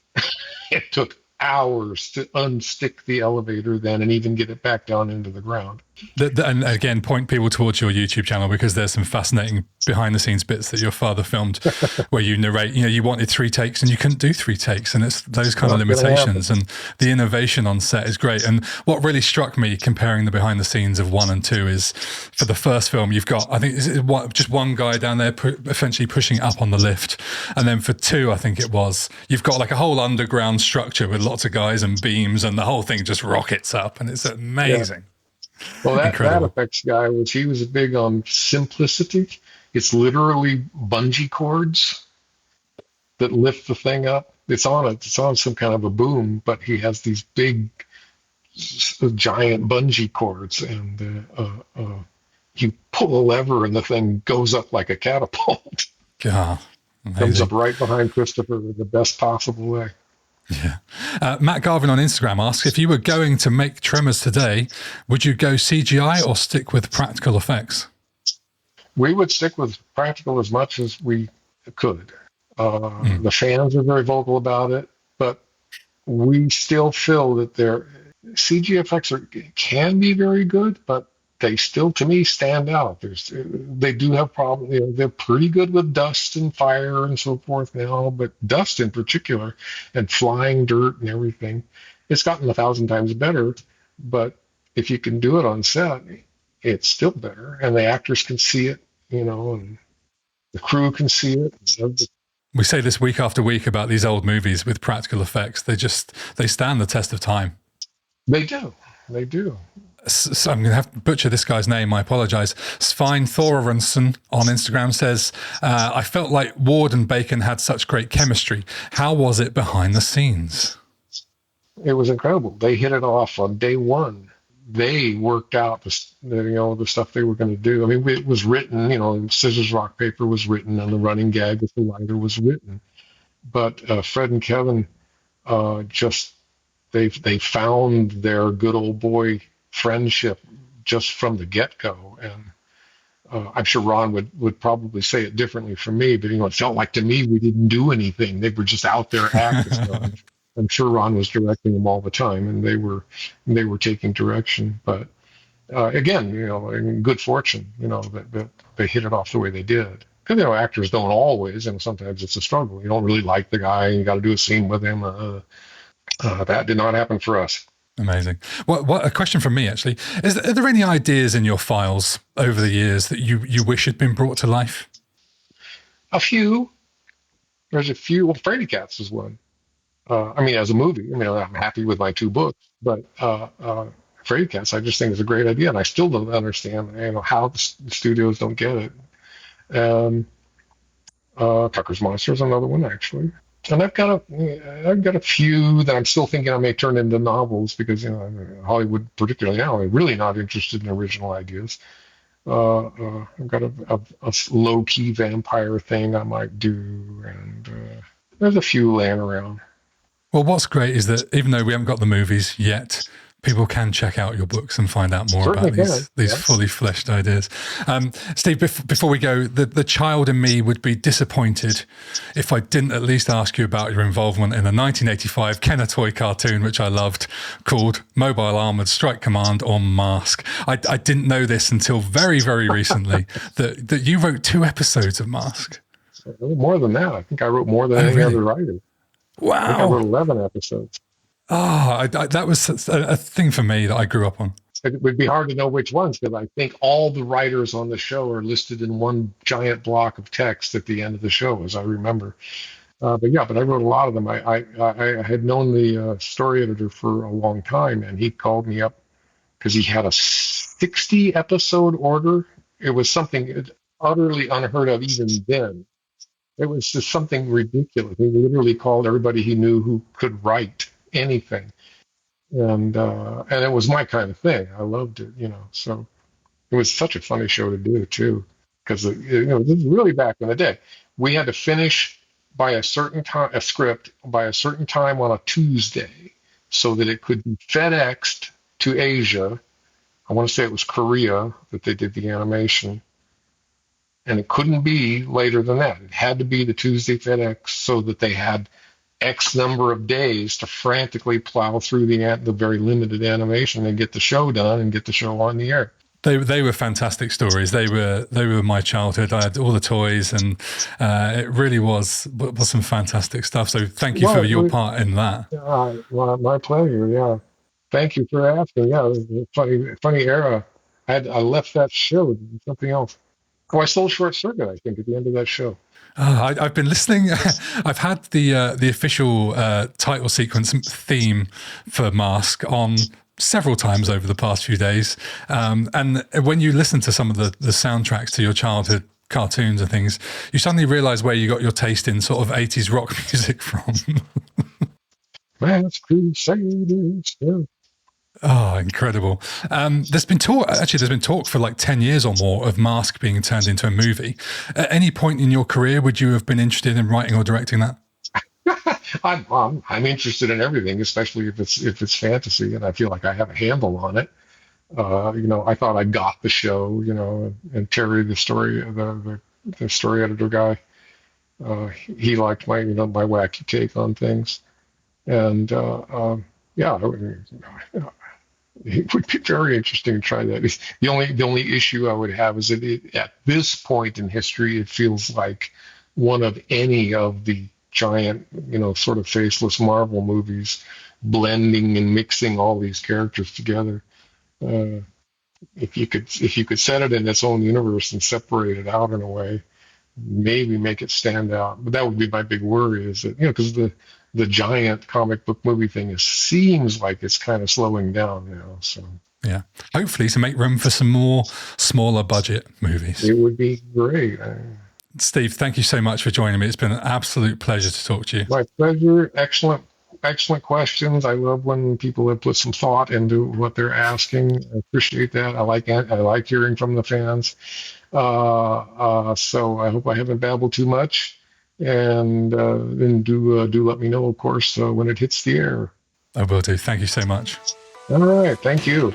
[SPEAKER 2] It took hours to unstick the elevator then and even get it back down into the ground.
[SPEAKER 1] And again, point people towards your YouTube channel, because there's some fascinating behind the scenes bits that your father filmed where you narrate, you wanted 3 takes and you couldn't do 3 takes. And it's those kind of limitations, and the innovation on set is great. And what really struck me comparing the behind the scenes of 1 and 2 is for the first film, you've got, I think just one guy down there essentially pushing up on the lift. And then for 2, I think it was, you've got like a whole underground structure with lots of guys and beams, and the whole thing just rockets up, and it's amazing.
[SPEAKER 2] Yeah. Well, that effects guy, he was big on simplicity. It's literally bungee cords that lift the thing up. It's on some kind of a boom, but he has these big, giant bungee cords, and you pull a lever and the thing goes up like a catapult.
[SPEAKER 1] God,
[SPEAKER 2] comes up right behind Christopher in the best possible way.
[SPEAKER 1] Yeah. Matt Garvin on Instagram asks, if you were going to make Tremors today, would you go CGI or stick with practical effects?
[SPEAKER 2] We would stick with practical as much as we could. The fans are very vocal about it, but we still feel that their CG effects can be very good, but they still, to me, stand out. They do have problems. They're pretty good with dust and fire and so forth now, but dust in particular and flying dirt and everything, it's gotten 1,000 times better. But if you can do it on set, it's still better, and the actors can see it, and the crew can see it.
[SPEAKER 1] We say this week after week about these old movies with practical effects. They stand the test of time.
[SPEAKER 2] They do. They do.
[SPEAKER 1] So I'm going to have to butcher this guy's name. I apologize. Svein Thorarensen on Instagram says, I felt like Ward and Bacon had such great chemistry. How was it behind the scenes?
[SPEAKER 2] It was incredible. They hit it off on day one. They worked out the stuff they were going to do. I mean, it was written, scissors, rock, paper was written, and the running gag with the lighter was written. But Fred and Kevin they found their good old boy friendship just from the get-go, and I'm sure Ron would probably say it differently from me, but it felt like to me we didn't do anything. They were just out there acting. I'm sure Ron was directing them all the time, and they were taking direction. But again, in good fortune, that they hit it off the way they did. Because actors don't always, and sometimes it's a struggle. You don't really like the guy, and you got to do a scene with him. That did not happen for us.
[SPEAKER 1] Amazing. What a question from me, actually. Are there any ideas in your files over the years that you wish had been brought to life?
[SPEAKER 2] A few. There's a few. Well, Fraidy Cats is one. As a movie, I'm happy with my 2 books, but Fraidy Cats, I just think is a great idea, and I still don't understand, how the studios don't get it. Tucker's Monster is another one, actually. And I've got a few that I'm still thinking I may turn into novels because Hollywood, particularly now, are really not interested in original ideas. I've got a low key vampire thing I might do, and there's a few laying around.
[SPEAKER 1] Well, what's great is that even though we haven't got the movies yet, people can check out your books and find out more about
[SPEAKER 2] Certainly can.
[SPEAKER 1] these
[SPEAKER 2] Yes.
[SPEAKER 1] fully fleshed ideas. Steve, before we go, the child in me would be disappointed if I didn't at least ask you about your involvement in a 1985 Kenner toy cartoon, which I loved, called Mobile Armored Strike Command or Mask. I didn't know this until very, very recently that you wrote 2 episodes of Mask.
[SPEAKER 2] More than that, I think I wrote more than
[SPEAKER 1] Oh,
[SPEAKER 2] any
[SPEAKER 1] really?
[SPEAKER 2] other writer. I think I
[SPEAKER 1] Wow.
[SPEAKER 2] wrote 11 episodes.
[SPEAKER 1] Oh, that was a thing for me that I grew up on.
[SPEAKER 2] It would be hard to know which ones because I think all the writers on the show are listed in one giant block of text at the end of the show, as I remember. But yeah, but I wrote a lot of them. I had known the story editor for a long time, and he called me up because he had a 60 episode order. It was something utterly unheard of even then. It was just something ridiculous. He literally called everybody he knew who could write anything, and it was my kind of thing. I loved it, So it was such a funny show to do too, because this is really back in the day. We had to finish by a certain time, a script by a certain time on a Tuesday, so that it could be FedExed to Asia. I want to say it was Korea that they did the animation, and it couldn't be later than that. It had to be the Tuesday FedEx, so that they had X number of days to frantically plow through the very limited animation and get the show done and get the show on the air.
[SPEAKER 1] They were fantastic stories. They were my childhood. I had all the toys, and it really was some fantastic stuff. So thank you for your
[SPEAKER 2] Well,
[SPEAKER 1] part in that.
[SPEAKER 2] my pleasure. Yeah, thank you for asking. Yeah, it was a funny era. I left that show to do something else. Oh, I sold Short Circuit, I think, at the end of that show.
[SPEAKER 1] I've been listening. I've had the official title sequence theme for Mask on several times over the past few days. And when you listen to some of the soundtracks to your childhood cartoons and things, you suddenly realize where you got your taste in sort of 80s rock music from.
[SPEAKER 2] Mass Crusaders. Yeah.
[SPEAKER 1] Oh, incredible. There's been talk for like 10 years or more of Mask being turned into a movie. At any point in your career, would you have been interested in writing or directing that?
[SPEAKER 2] I'm interested in everything, especially if it's fantasy, and I feel like I have a handle on it. I thought I got the show, and Terry, the story editor guy, he liked my wacky take on things, and yeah, it would be very interesting to try that. The only issue I would have is that at this point in history, it feels like one of any of the giant, sort of faceless Marvel movies, blending and mixing all these characters together. Uh, if you could set it in its own universe and separate it out in a way, maybe make it stand out. But that would be my big worry is that, because the giant comic book movie thing seems like it's kind of slowing down, so
[SPEAKER 1] Yeah. Hopefully to make room for some more smaller budget movies.
[SPEAKER 2] it would be great.
[SPEAKER 1] Steve, thank you so much for joining me. It's been an absolute pleasure to talk to you.
[SPEAKER 2] My pleasure. Excellent questions. I love when people have put some thought into what they're asking. I appreciate that. I like hearing from the fans. So I hope I haven't babbled too much, and then do let me know, of course, when it hits the air.
[SPEAKER 1] I will do. Thank you so much.
[SPEAKER 2] All right. Thank you.